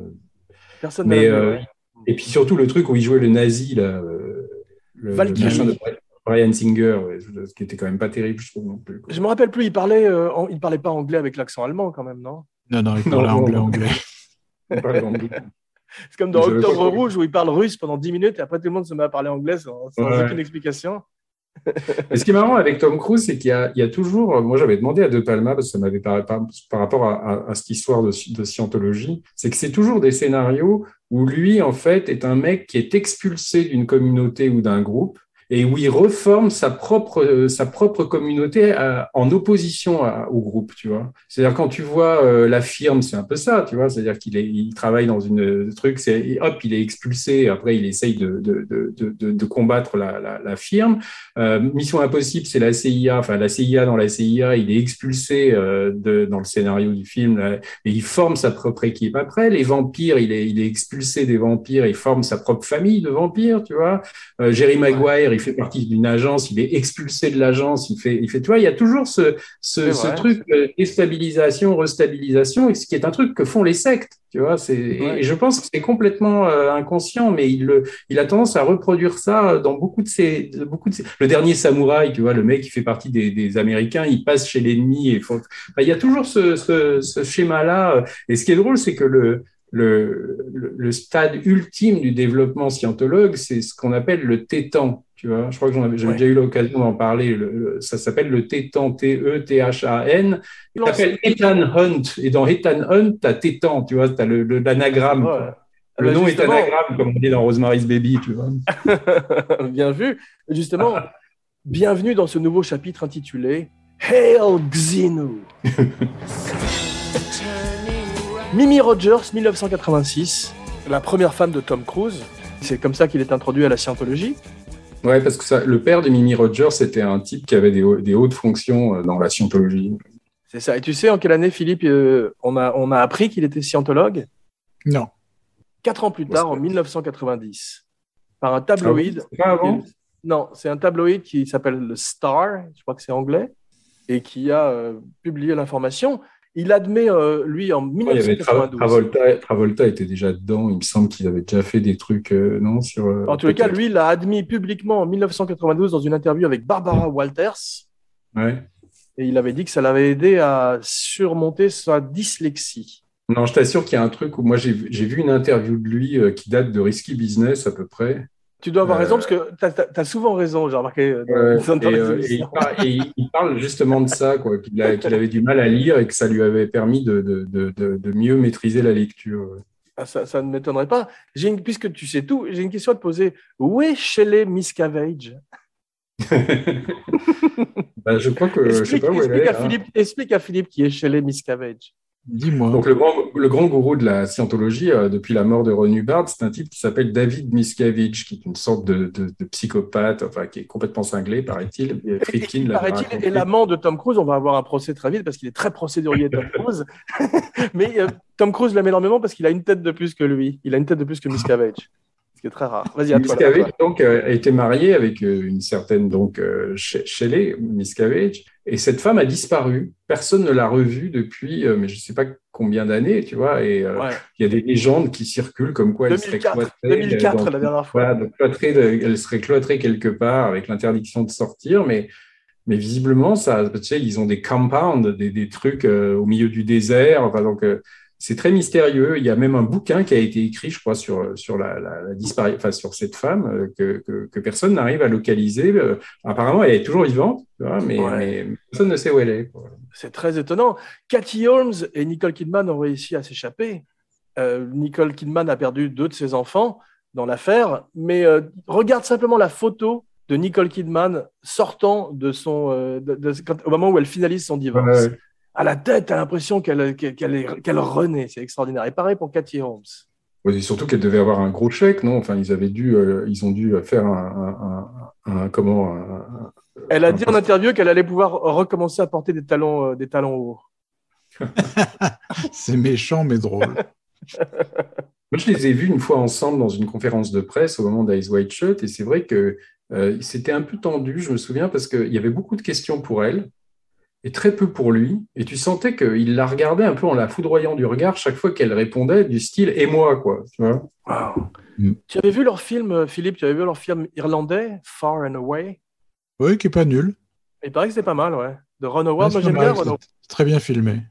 Personne n'a vu. Et puis surtout le truc où il jouait le nazi, là, le machin de Bryan Singer, ce qui était quand même pas terrible, je trouve non plus. Je me rappelle plus, il parlait pas anglais avec l'accent allemand quand même, non? Non, il parlait anglais. Il parlait anglais. C'est comme dans Octobre Rouge où il parle russe pendant 10 minutes et après tout le monde se met à parler anglais sans aucune explication. Mais ce qui est marrant avec Tom Cruise, c'est qu'il y a toujours. Moi, j'avais demandé à De Palma, parce que ça m'avait par rapport à cette histoire de Scientologie, c'est que c'est toujours des scénarios où lui, en fait, est un mec qui est expulsé d'une communauté ou d'un groupe et où il reforme sa propre communauté en opposition au groupe, tu vois. C'est-à-dire quand tu vois la firme, c'est un peu ça, tu vois. C'est-à-dire il travaille dans une truc, il est expulsé, après il essaye de combattre la firme. Mission Impossible, c'est la CIA, enfin la CIA dans la CIA, il est expulsé dans le scénario du film là, et il forme sa propre équipe. Après, les vampires, il est expulsé des vampires, il forme sa propre famille de vampires, tu vois. Jerry Maguire, il fait partie d'une agence, il est expulsé de l'agence, il fait, tu vois, il y a toujours ce truc de déstabilisation, restabilisation, ce qui est un truc que font les sectes, tu vois. Et je pense que c'est complètement inconscient, mais il a tendance à reproduire ça dans beaucoup de ces. Le dernier samouraï, tu vois, le mec qui fait partie des Américains, il passe chez l'ennemi. Il y a toujours ce schéma-là. Et ce qui est drôle, c'est que le stade ultime du développement scientologue, c'est ce qu'on appelle le tétan. Tu vois, je crois que j'avais déjà eu l'occasion d'en parler. Ça s'appelle le tétan, T-E-T-H-A-N. Il s'appelle Ethan Hunt. Et dans Ethan Hunt, tu as tétan, tu vois, tu as l'anagramme. Ouais. Le nom est anagramme, comme on dit dans Rosemary's Baby, tu vois. Bien vu. Justement, bienvenue dans ce nouveau chapitre intitulé Hail Xenu. Mimi Rogers, 1986, la première femme de Tom Cruise. C'est comme ça qu'il est introduit à la scientologie. Ouais, parce que le père de Mimi Rogers, c'était un type qui avait des hautes fonctions dans la scientologie. C'est ça. Et tu sais en quelle année, Philippe, on a appris qu'il était scientologue? Non. 4 ans plus tard, en 1990, par un tabloïd. C'est pas avant? Non, c'est un tabloïd qui s'appelle le Star, je crois que c'est anglais, et qui a publié l'information. Il admet, lui, en 1992. Travolta était déjà dedans. Il me semble qu'il avait déjà fait des trucs, non sur. En tous les cas, lui, il l'a admis publiquement en 1992 dans une interview avec Barbara Walters. Ouais. Et il avait dit que ça l'avait aidé à surmonter sa dyslexie. Non, je t'assure qu'il y a un truc où moi, j'ai vu une interview de lui qui date de Risky Business à peu près. Tu dois avoir raison, parce que tu as souvent raison, j'ai remarqué. Il parle justement de ça, quoi, qu'il avait du mal à lire et que ça lui avait permis de mieux maîtriser la lecture. Ah, ça ne m'étonnerait pas. Puisque tu sais tout, j'ai une question à te poser. Où est Shelley Miscavige? Je crois que je sais pas où elle est. Explique à Philippe qui est Shelley Miscavige. Dis-moi. Donc, le grand gourou de la scientologie, depuis la mort de Ron Hubbard, c'est un type qui s'appelle David Miscavige, qui est une sorte de psychopathe, enfin, qui est complètement cinglé, paraît-il. Paraît-il, et l'amant de Tom Cruise, on va avoir un procès très vite parce qu'il est très procédurier, Tom Cruise. Mais Tom Cruise l'aime énormément parce qu'il a une tête de plus que lui. Il a une tête de plus que Miscavige. Ce qui est très rare. Vas-y, à toi. Miscavige, donc, a été marié avec une certaine Shelley Miscavige, et cette femme a disparu. Personne ne l'a revue depuis, mais je ne sais pas combien d'années, tu vois. Et il y a des légendes qui circulent comme quoi elle serait cloîtrée. 2004, la dernière fois. Voilà, elle serait cloîtrée quelque part avec l'interdiction de sortir, mais visiblement, ça, tu sais, ils ont des compounds, des trucs au milieu du désert. Enfin, donc, c'est très mystérieux. Il y a même un bouquin qui a été écrit, je crois, sur la disparition, enfin, sur cette femme que personne n'arrive à localiser. Apparemment, elle est toujours vivante, tu vois, mais personne ne sait où elle est, quoi. C'est très étonnant. Katie Holmes et Nicole Kidman ont réussi à s'échapper. Nicole Kidman a perdu 2 de ses enfants dans l'affaire, mais regarde simplement la photo de Nicole Kidman sortant de au moment où elle finalise son divorce. Ouais. À la tête, tu as l'impression qu'elle renaît. C'est extraordinaire. Et pareil pour Katie Holmes. Ouais, et surtout qu'elle devait avoir un gros chèque, non? Enfin, ils ont dû faire Elle a dit en interview qu'elle allait pouvoir recommencer à porter des talons hauts. C'est méchant, mais drôle. Moi, je les ai vus une fois ensemble dans une conférence de presse au moment d'Eyes Wide Shut, et c'est vrai que c'était un peu tendu, je me souviens, parce qu'il y avait beaucoup de questions pour elle, et très peu pour lui, et tu sentais qu'il la regardait un peu en la foudroyant du regard chaque fois qu'elle répondait, du style « et moi », quoi, tu vois. Wow. Tu avais vu leur film, Philippe, tu avais vu leur film irlandais, Far and Away? Oui, qui est pas nul. Il paraît que c'est pas mal, ouais. De Ron Howard, moi j'aime bien Ron Howard. C'est très bien filmé.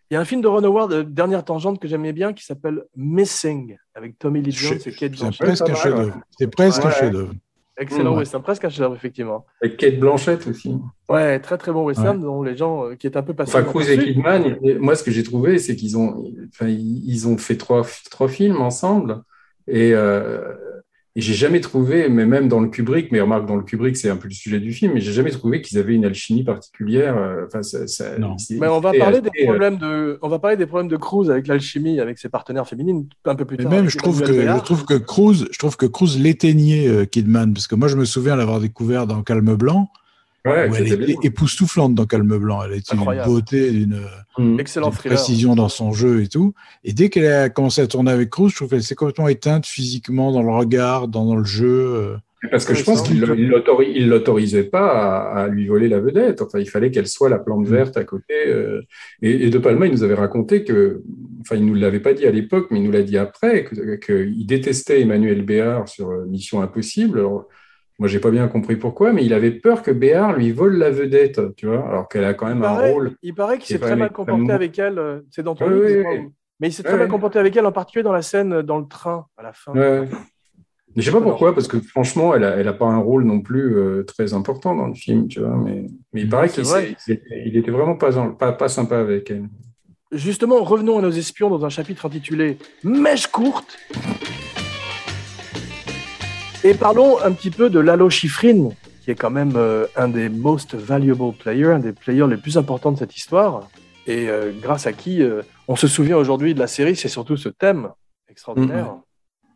Il y a un film de Ron Howard, dernière tangente, que j'aimais bien, qui s'appelle Missing, avec Tommy Lee Jones et Kate Blanchett. C'est presque un chef-d'œuvre. C'est presque un chef-d'œuvre. Excellent western, presque un chef-d'œuvre, effectivement. Avec Kate Blanchett aussi. Ouais, très très bon western, dont les gens qui est un peu passé. Enfin, Cruise et Kidman, moi ce que j'ai trouvé, c'est qu'ils ont fait trois films ensemble, et j'ai jamais trouvé, mais même dans le Kubrick, mais remarque, dans le Kubrick, c'est un peu le sujet du film, mais j'ai jamais trouvé qu'ils avaient une alchimie particulière. Non. Mais on va parler des problèmes de Cruise avec l'alchimie, avec ses partenaires féminines, un peu plus tard. Même, je trouve que Cruise l'éteignait, Kidman, parce que moi, je me souviens l'avoir découvert dans Calme Blanc, où elle était époustouflante dans Calme Blanc. Elle était une beauté, d'une précision dans son jeu et tout. Et dès qu'elle a commencé à tourner avec Cruise, je trouve qu'elle s'est complètement éteinte physiquement, dans le regard, dans le jeu. Parce que je pense qu'il ne l'autorisait pas à lui voler la vedette. Enfin, il fallait qu'elle soit la plante verte à côté. Et De Palma, il nous avait raconté enfin, il ne nous l'avait pas dit à l'époque, mais il nous l'a dit après, qu'il détestait Emmanuel Béard sur Mission Impossible. Alors, moi, j'ai pas bien compris pourquoi, mais il avait peur que Béard lui vole la vedette, tu vois, alors qu'elle a quand même un rôle. Il paraît qu'il s'est très mal comporté avec elle. C'est dans ton livre, je crois. Mais il s'est très mal comporté avec elle, en particulier dans la scène dans le train à la fin. Je sais pas pourquoi, parce que franchement, elle a pas un rôle non plus très important dans le film, tu vois. Mais il paraît qu'il était vraiment pas sympa avec elle. Justement, revenons à nos espions dans un chapitre intitulé Mèche courte. Et parlons un petit peu de Lalo Schifrin, qui est quand même un des most valuable players, un des players les plus importants de cette histoire, et grâce à qui on se souvient aujourd'hui de la série, c'est surtout ce thème extraordinaire.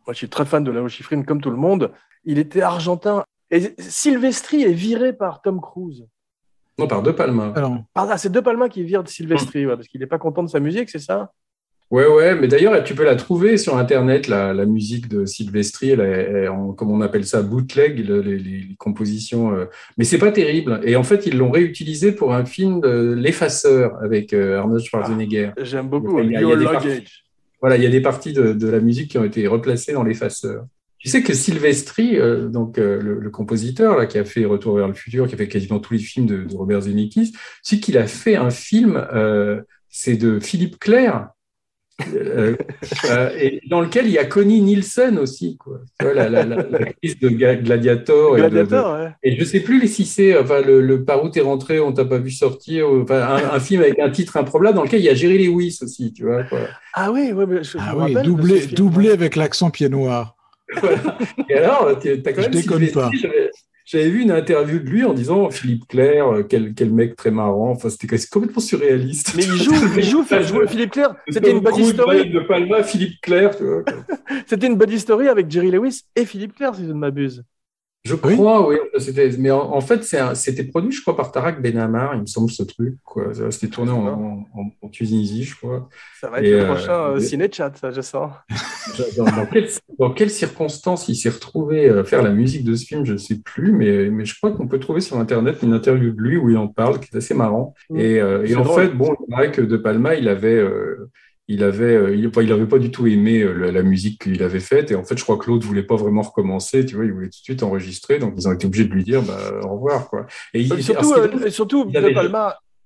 Moi, je suis très fan de Lalo Schifrin, comme tout le monde. Il était argentin. Et Silvestri est viré par Tom Cruise. Non, par De Palma. C'est De Palma qui vire Silvestri, parce qu'il n'est pas content de sa musique, c'est ça? Ouais, mais d'ailleurs, tu peux la trouver sur Internet, la musique de Silvestri, comme on appelle ça, bootleg, les compositions. Mais c'est pas terrible. Et en fait, ils l'ont réutilisé pour un film de L'Effaceur avec Arnold Schwarzenegger. J'aime beaucoup. Il y a des parties de la musique qui ont été replacées dans L'Effaceur. Tu sais que Silvestri, le compositeur là, qui a fait Retour vers le futur, qui a fait quasiment tous les films de Robert Zemeckis, c'est qu'il a fait un film, c'est de Philippe Clair, et dans lequel il y a Connie Nielsen aussi, quoi. Tu vois, l'actrice de Gladiator. Et je sais plus si c'est le Par où t'es rentré, on t'a pas vu sortir, un film avec un titre improbable dans lequel il y a Jerry Lewis aussi, tu vois, quoi. Ah oui, doublé avec l'accent pied noir. Voilà. Et alors, t'as quand même pas. J'avais vu une interview de lui en disant Philippe Clair, quel mec très marrant. Enfin, c'était complètement surréaliste. Mais il joue Philippe Clair. C'était une body story. De Palma, Philippe Clair. Tu vois. C'était une body story avec Jerry Lewis et Philippe Clair, si je ne m'abuse. Je crois, oui. Mais en fait, c'était produit, je crois, par Tarak Benamar, il me semble, ce truc, quoi. C'était tourné en Tunisie, je crois. Ça va être le prochain ciné-chat, ça, je sens. Dans quelles circonstances il s'est retrouvé à faire la musique de ce film, je ne sais plus, mais je crois qu'on peut trouver sur Internet une interview de lui où il en parle, qui est assez marrant. Et en fait, c'est vrai que De Palma, il avait pas du tout aimé la musique qu'il avait faite, et en fait je crois que l'autre voulait pas vraiment recommencer, tu vois, il voulait tout de suite enregistrer, donc ils ont été obligés de lui dire au revoir, quoi. Et surtout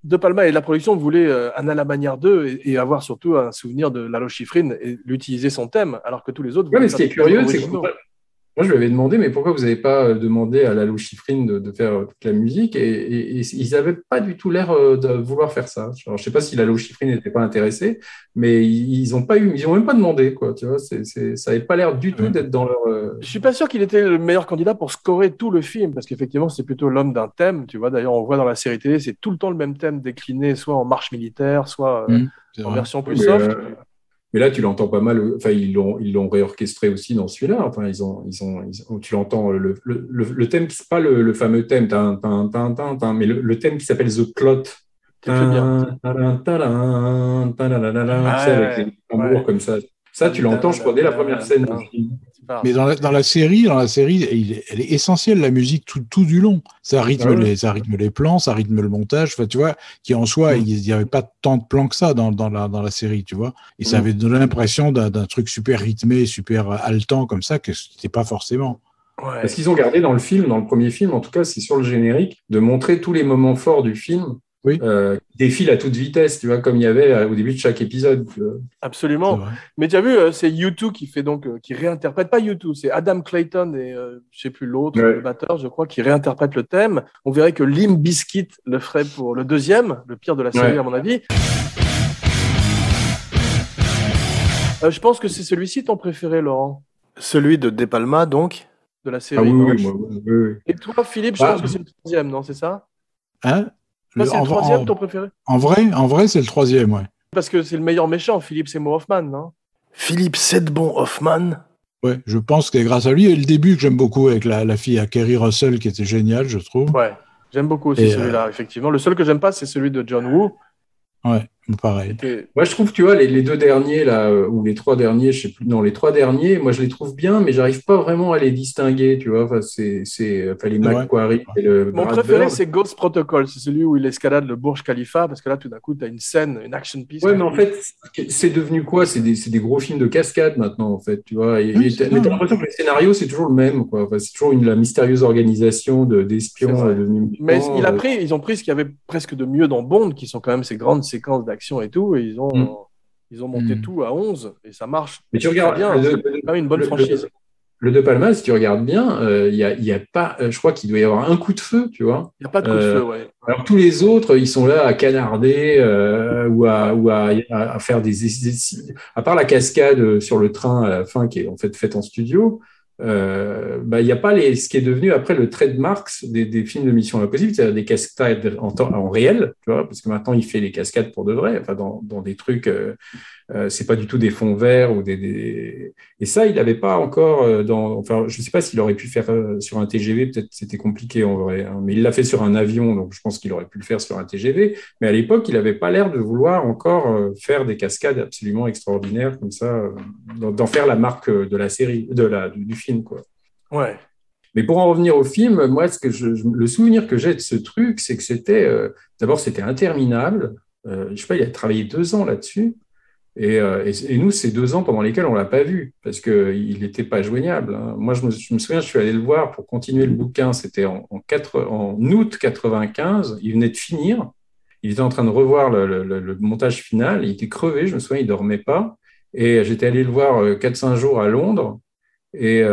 De Palma et la production voulaient Anna la manière 2 et avoir surtout un souvenir de Lalo Schifrin et l'utiliser son thème, alors que tous les autres. Mais ce qui est curieux, c'est que moi, je lui avais demandé, mais pourquoi vous n'avez pas demandé à Lalo Schifrin de faire toute la musique, et ils n'avaient pas du tout l'air de vouloir faire ça. Genre, je ne sais pas si Lalo Schifrin n'était pas intéressé, mais ils n'ont même pas demandé, quoi. Tu vois, ça n'avait pas l'air du tout d'être dans leur. Je suis pas sûr qu'il était le meilleur candidat pour scorer tout le film, parce qu'effectivement, c'est plutôt l'homme d'un thème. Tu vois, d'ailleurs, on voit dans la série télé, c'est tout le temps le même thème décliné, soit en marche militaire, soit en version plus soft. Mais là, tu l'entends pas mal. Enfin, ils l'ont réorchestré aussi dans celui-là. Enfin, tu l'entends. Le thème, c'est pas le fameux thème, mais le thème qui s'appelle The Clot. C'est très bien. Tu sais, avec les tambours comme ça. Ça, tu l'entends, je crois, dès la première scène du film. Mais dans la série, elle est essentielle, la musique, tout du long. Ça rythme les plans, ça rythme le montage. Enfin, tu vois, qui en soi, il n'y avait pas tant de plans que ça dans la série, tu vois. Et ça avait donné l'impression d'un truc super rythmé, super haletant comme ça, que c'était pas forcément. Ouais. Parce qu'ils ont gardé dans le premier film, en tout cas, c'est sur le générique, de montrer tous les moments forts du film. Oui. Défile à toute vitesse, tu vois, comme il y avait au début de chaque épisode. Absolument. Mais tu as vu, c'est U2 qui fait qui réinterprète, pas U2, c'est Adam Clayton et je sais plus l'autre, le batteur, je crois, qui réinterprète le thème. On verrait que Limp Bizkit le ferait pour le deuxième, le pire de la série à mon avis. Je pense que c'est celui-ci ton préféré, Laurent. Celui de De Palma, donc, de la série. Oui. Et toi, Philippe, je pense que c'est le troisième, non, c'est ça? Hein? C'est le troisième, ton préféré? En vrai, c'est le troisième, ouais. Parce que c'est le meilleur méchant, Philippe Seymour Hoffman, non? Philippe Sedbon Hoffman. Ouais, je pense que grâce à lui, et le début que j'aime beaucoup avec la fille à Kerry Russell, qui était géniale, je trouve. Ouais, j'aime beaucoup aussi celui-là, effectivement. Le seul que j'aime pas, c'est celui de John Woo. Ouais, pareil. Moi, je trouve, tu vois, les deux derniers, là, ou les trois derniers, je sais plus, non, les trois derniers, moi, je les trouve bien, mais j'arrive pas vraiment à les distinguer, tu vois. Enfin, les Macquarie et le Mon préféré, c'est Ghost Protocol. C'est celui où il escalade le Burj Khalifa, parce que là, tout d'un coup, tu as une scène, une action piece. Ouais, mais en fait, c'est devenu quoi? C'est des gros films de cascade maintenant, en fait, tu vois. Mais t'as l'impression que le scénario, c'est toujours le même, quoi. Enfin, c'est toujours la mystérieuse organisation d'espions devenus militants. Mais ils ont pris ce qu'il y avait presque de mieux dans Bond, qui sont quand même ces grandes séquences d'action et tout, et ils ont monté tout à 11, et ça marche. Mais tu regardes bien, c'est quand même une bonne franchise. Le De Palma, si tu regardes bien, il y a pas, je crois qu'il doit y avoir un coup de feu, tu vois. Il n'y a pas de coup de feu, ouais. Alors tous les autres, ils sont là à canarder ou à faire à part la cascade sur le train à la fin qui est en fait faite en studio. Il y a pas ce qui est devenu après le trademark des films de Mission Impossible, c'est-à-dire des cascades en réel, tu vois, parce que maintenant il fait les cascades pour de vrai, enfin dans des trucs. C'est pas du tout des fonds verts et ça il n'avait pas encore enfin je sais pas s'il aurait pu faire sur un TGV, peut-être c'était compliqué en vrai, hein, mais il l'a fait sur un avion, donc je pense qu'il aurait pu le faire sur un TGV, mais à l'époque il n'avait pas l'air de vouloir encore faire des cascades absolument extraordinaires comme ça, d'en faire la marque de la série, du film, quoi. Ouais. Mais pour en revenir au film, moi le souvenir que j'ai de ce truc, c'est que d'abord c'était interminable, je sais pas, il a travaillé 2 ans là-dessus. Et nous, c'est 2 ans pendant lesquels on l'a pas vu parce qu'il n'était pas joignable, hein. Moi, je me souviens, je suis allé le voir pour continuer le bouquin. C'était en août 95. Il venait de finir. Il était en train de revoir le montage final. Il était crevé. Je me souviens, il dormait pas. Et j'étais allé le voir 4-5 jours à Londres. Et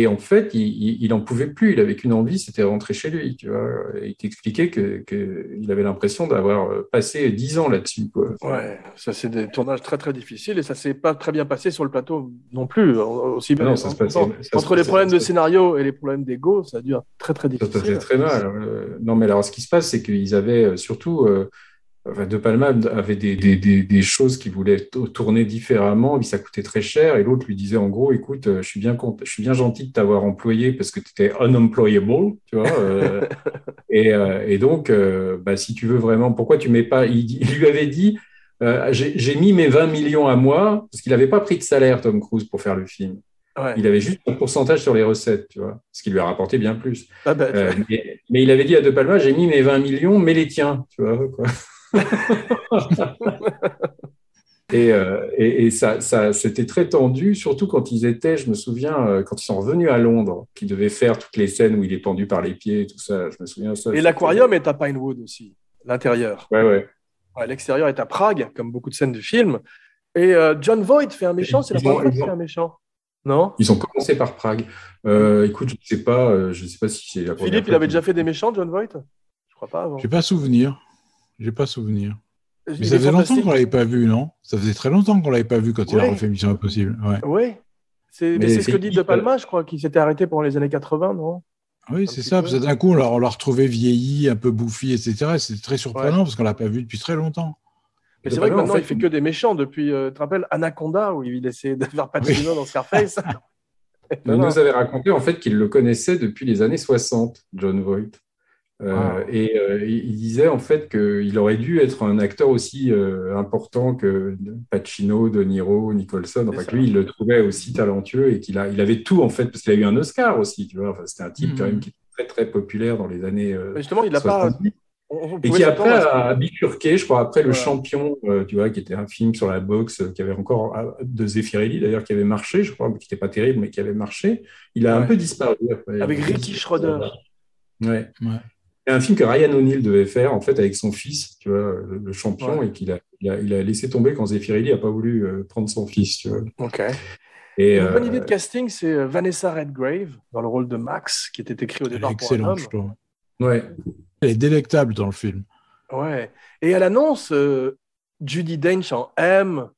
en fait, il en pouvait plus. Il avait qu'une envie, c'était rentrer chez lui. Tu vois, et il t'expliquait qu'il avait l'impression d'avoir passé 10 ans là-dessus, quoi. Ouais, ça c'est des tournages très très difficiles et ça s'est pas très bien passé sur le plateau non plus. Aussi bien non, ça se passait, entre les problèmes de scénario et les problèmes d'ego, ça dure très très difficile. Ça se passait très mal. Non, mais alors ce qui se passe, c'est qu'ils avaient surtout. De Palma avait des choses qu'il voulait tourner différemment, puis ça coûtait très cher, et l'autre lui disait en gros, écoute, je suis bien gentil de t'avoir employé parce que tu étais unemployable, tu vois, et donc, si tu veux vraiment, pourquoi tu mets pas, il lui avait dit, j'ai mis mes 20 millions à moi, parce qu'il n'avait pas pris de salaire, Tom Cruise, pour faire le film. Ouais. Il avait juste un pourcentage sur les recettes, tu vois, ce qui lui a rapporté bien plus. Mais il avait dit à De Palma, j'ai mis mes 20 millions, mais les tiens, tu vois, quoi. et ça c'était très tendu, surtout quand ils étaient, je me souviens, quand ils sont revenus à Londres, qu'ils devaient faire toutes les scènes où il est pendu par les pieds et tout ça, je me souviens ça. Et l'aquarium est à Pinewood aussi, l'intérieur. Ouais. L'extérieur est à Prague, comme beaucoup de scènes du film. Et John Voight fait un méchant, c'est la première fois qu'il fait un méchant. Non ? Ils ont commencé par Prague. Écoute, je sais pas si c'est la première. Philippe, il avait déjà fait des méchants, John Voight ? Je crois pas avant. J'ai pas souvenir. Mais ça faisait longtemps qu'on l'avait pas vu, non ? Ça faisait très longtemps qu'on l'avait pas vu quand il a refait Mission Impossible. Oui. C'est ce que dit De Palma, je crois, qui s'était arrêté pendant les années 80, non ? Oui, c'est ça. Parce que d'un coup, on l'a retrouvé vieilli, un peu bouffi, etc. C'était très surprenant parce qu'on l'a pas vu depuis très longtemps. Mais c'est vrai que maintenant, il fait que des méchants depuis, tu te rappelles, Anaconda, où il essayait de faire Pacino dans Scarface. Il nous avait raconté en fait qu'il le connaissait depuis les années 60, Jon Voight. Il disait en fait qu'il aurait dû être un acteur aussi important que Pacino, De Niro, Nicholson. Enfin, que lui, il le trouvait aussi talentueux et il avait tout en fait, parce qu'il a eu un Oscar aussi. Tu vois, enfin, c'était un type quand même qui était très très populaire dans les années. Justement, il n'a pas. Et qui après a bifurqué, je crois, après Le Champion, tu vois, qui était un film sur la boxe, qui avait encore de Zeffirelli d'ailleurs, qui avait marché, je crois, qui n'était pas terrible, mais qui avait marché. Il a un peu disparu après. Avec Ricky Schroeder. Ouais. C'est un film que Ryan O'Neal devait faire en fait avec son fils, tu vois, le champion, et qu'il a laissé tomber quand Zeffirelli n'a pas voulu prendre son fils, tu vois. Ok. Et une bonne idée de casting, c'est Vanessa Redgrave dans le rôle de Max, qui était écrit au départ pour un homme. Je trouve. Ouais. Elle est délectable dans le film. Ouais. Et elle annonce Judi Dench en M,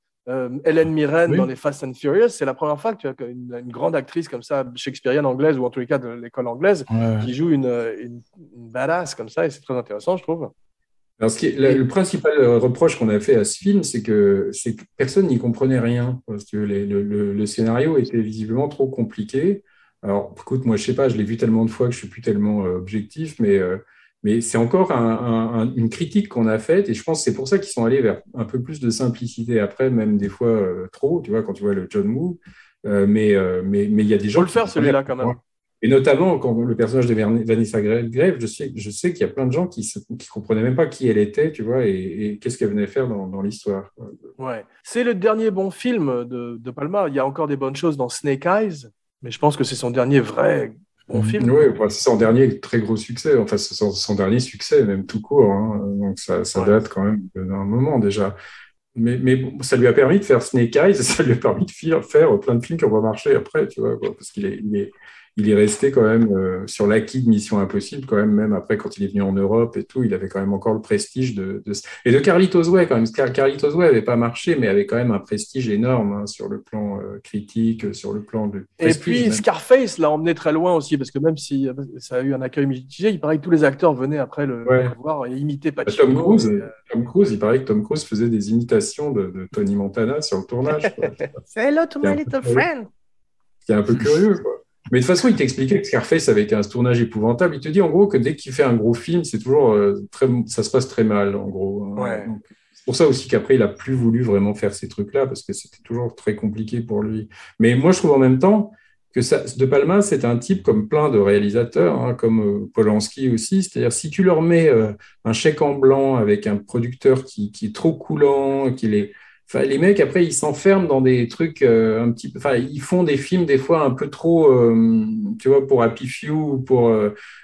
Helen Mirren dans les Fast and Furious. C'est la première fois que tu as une grande actrice comme ça, shakespearienne anglaise, ou en tous les cas de l'école anglaise, qui joue une badass comme ça, et c'est très intéressant, je trouve. Alors, le principal reproche qu'on a fait à ce film, c'est que personne n'y comprenait rien, parce que le scénario était visiblement trop compliqué. Alors, écoute, moi, je sais pas, je l'ai vu tellement de fois que je suis plus tellement objectif, mais c'est encore une critique qu'on a faite, et je pense que c'est pour ça qu'ils sont allés vers un peu plus de simplicité après, même des fois trop, tu vois, quand tu vois le John Woo. Mais il y a des gens. Faut le faire celui-là quand même. Et notamment quand le personnage de Vanessa Redgrave, je sais qu'il y a plein de gens qui comprenaient même pas qui elle était, tu vois, et qu'est-ce qu'elle venait faire dans l'histoire. Ouais, c'est le dernier bon film de Palma. Il y a encore des bonnes choses dans Snake Eyes, mais je pense que c'est son dernier vrai bon film. Oui, c'est son dernier très gros succès. Enfin, c'est son dernier succès, même tout court. Hein. Donc ça date quand même d'un moment déjà. Mais bon, ça lui a permis de faire Snake Eyes, ça lui a permis de faire plein de films qui ont pas marché après, tu vois, parce qu'il est resté quand même sur l'acquis de Mission Impossible, quand même après quand il est venu en Europe et tout, il avait quand même encore le prestige et de Carlitos Way quand même. Carlitos Way n'avait pas marché, mais avait quand même un prestige énorme sur le plan critique, sur le plan de prestige. Et puis même. Scarface l'a emmené très loin aussi, parce que même si ça a eu un accueil mitigé, il paraît que tous les acteurs venaient après le voir et imiter Pacino. Tom Cruise, il paraît que Tom Cruise faisait des imitations de Tony Montana sur le tournage. Say hello to my little friend. C'est un peu curieux, quoi. Mais de toute façon, il t'expliquait que Scarface avait été un tournage épouvantable. Il te dit en gros que dès qu'il fait un gros film, c'est toujours ça se passe très mal, en gros. Ouais. Donc, c'est pour ça aussi qu'après, il a plus voulu vraiment faire ces trucs-là parce que c'était toujours très compliqué pour lui. Mais moi, je trouve en même temps que De Palma, c'est un type comme plein de réalisateurs, hein, comme Polanski aussi. C'est-à-dire, si tu leur mets un chèque en blanc avec un producteur qui est trop coulant, Enfin, les mecs, après, ils s'enferment dans des trucs un petit peu. Enfin, ils font des films, des fois, un peu trop, tu vois, pour Happy Few.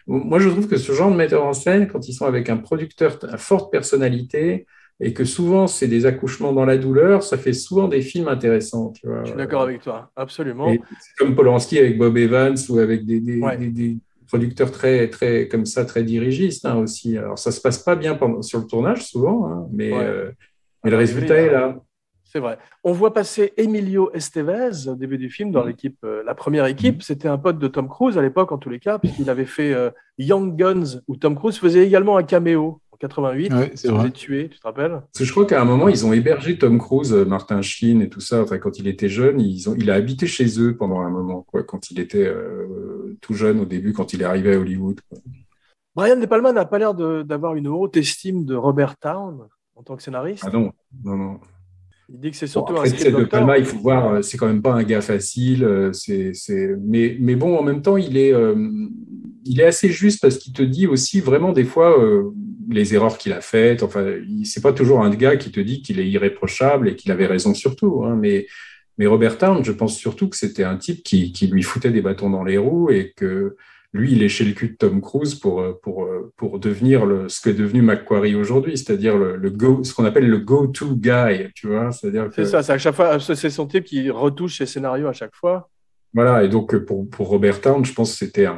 Moi, je trouve que ce genre de metteur en scène, quand ils sont avec un producteur à forte personnalité, et que souvent, c'est des accouchements dans la douleur, ça fait souvent des films intéressants, tu vois. Je suis d'accord avec toi, absolument. Et c'est comme Polanski avec Bob Evans ou avec des producteurs très, très, comme ça, très dirigistes hein, aussi. Alors, ça se passe pas bien sur le tournage, souvent, hein, mais le résultat est là. C'est vrai. On voit passer Emilio Estevez au début du film dans l'équipe, la première équipe. C'était un pote de Tom Cruise à l'époque, en tous les cas, puisqu'il avait fait Young Guns, où Tom Cruise faisait également un caméo en 88. Il se faisait tuer, tu te rappelles ? Parce que je crois qu'à un moment, ils ont hébergé Tom Cruise, Martin Sheen et tout ça. Enfin, quand il était jeune, il a habité chez eux pendant un moment, quoi, quand il était tout jeune au début, quand il est arrivé à Hollywood. Quoi. Brian De Palma n'a pas l'air d'avoir une haute estime de Robert Towne en tant que scénariste. Ah non. Il dit que c'est surtout un script De Palma, il faut voir, c'est quand même pas un gars facile. Mais bon, en même temps, il est assez juste parce qu'il te dit aussi vraiment des fois les erreurs qu'il a faites. Enfin, c'est pas toujours un gars qui te dit qu'il est irréprochable et qu'il avait raison sur tout. Hein, mais Robert Towne, je pense surtout que c'était un type qui lui foutait des bâtons dans les roues et que lui, il est chez le cul de Tom Cruise pour devenir ce qu'est devenu McQuarrie aujourd'hui, c'est-à-dire ce qu'on appelle le go-to guy, tu vois. C'est ça, c'est à chaque fois, c'est son type qui retouche ses scénarios à chaque fois. Voilà, et donc pour Robert Towne, je pense que c'était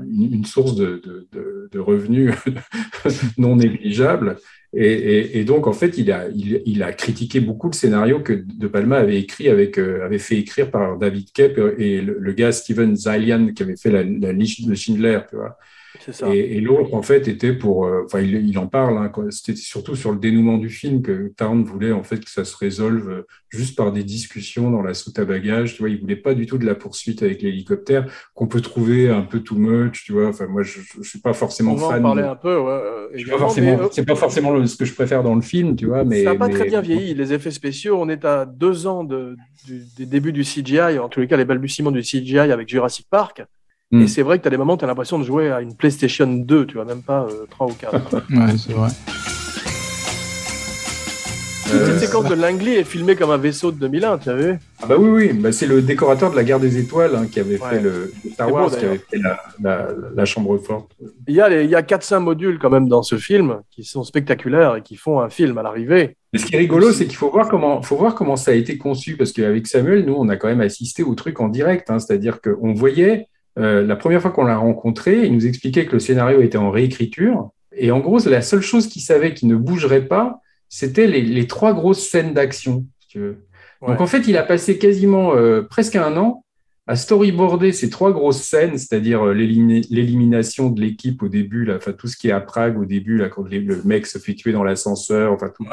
une source de revenus non négligeable. Et donc, en fait, il a critiqué beaucoup le scénario que De Palma avait fait écrire par David Koepp et le gars Steven Zaillian qui avait fait la liste de Schindler, tu vois. C'est ça. Et l'autre, en fait, était pour. Enfin, il en parle, hein, c'était surtout sur le dénouement du film que Tarn voulait, en fait, que ça se résolve juste par des discussions dans la soute à bagages. Tu vois, il voulait pas du tout de la poursuite avec l'hélicoptère, qu'on peut trouver un peu too much, tu vois. Enfin, moi, je suis pas forcément On va en fan parler de. un peu, ouais, Je suis pas également, mais forcément. C'est pas forcément ce que je préfère dans le film, tu vois, ça n'a mais. pas très bien vieilli. Les effets spéciaux, on est à 2 ans des débuts du CGI, en tous les cas, les balbutiements du CGI avec Jurassic Park. Et c'est vrai que tu as des moments où tu as l'impression de jouer à une PlayStation 2, tu vois, même pas 3 ou 4. Ouais, c'est vrai. Toute cette séquence de Langley est filmée comme un vaisseau de 2001, tu as vu? Ah bah oui, bah c'est le décorateur de la Guerre des Étoiles qui avait fait le Star C'est beau, Wars, qui d'ailleurs. avait fait la chambre forte. Il y a 4-5 modules quand même dans ce film qui sont spectaculaires et qui font un film à l'arrivée. Mais ce qui est rigolo, c'est qu'il faut voir comment ça a été conçu, parce qu'avec Samuel, nous, on a quand même assisté au truc en direct, c'est-à-dire qu'on voyait, la première fois qu'on l'a rencontré, il nous expliquait que le scénario était en réécriture, et en gros, la seule chose qu'il savait qui ne bougerait pas, c'était les 3 grosses scènes d'action, si tu veux. Donc Ouais. en fait, il a passé quasiment presque 1 an à storyboarder ces 3 grosses scènes, c'est-à-dire l'élimination de l'équipe au début, là, enfin tout ce qui est à Prague au début, là, quand le mec se fait tuer dans l'ascenseur, enfin tout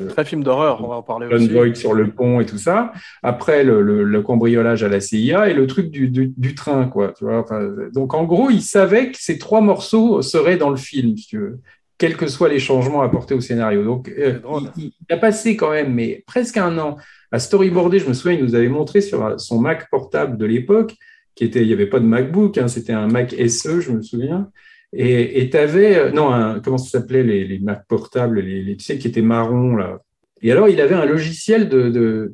Très film d'horreur, on va en parler John aussi. Voight sur le pont et tout ça. Après, le cambriolage à la CIA et le truc du train, quoi. Tu vois, enfin, donc, en gros, il savait que ces 3 morceaux seraient dans le film, si tu veux, quels que soient les changements apportés au scénario. Donc, C'est drôle. il a passé quand même, mais presque 1 an à storyboarder. Je me souviens, il nous avait montré sur son Mac portable de l'époque, il n'y avait pas de MacBook, c'était un Mac SE, je me souviens. Et tu avais, non, comment ça s'appelait, les Mac portables, tu sais, qui étaient marrons, là. Et alors, il avait un logiciel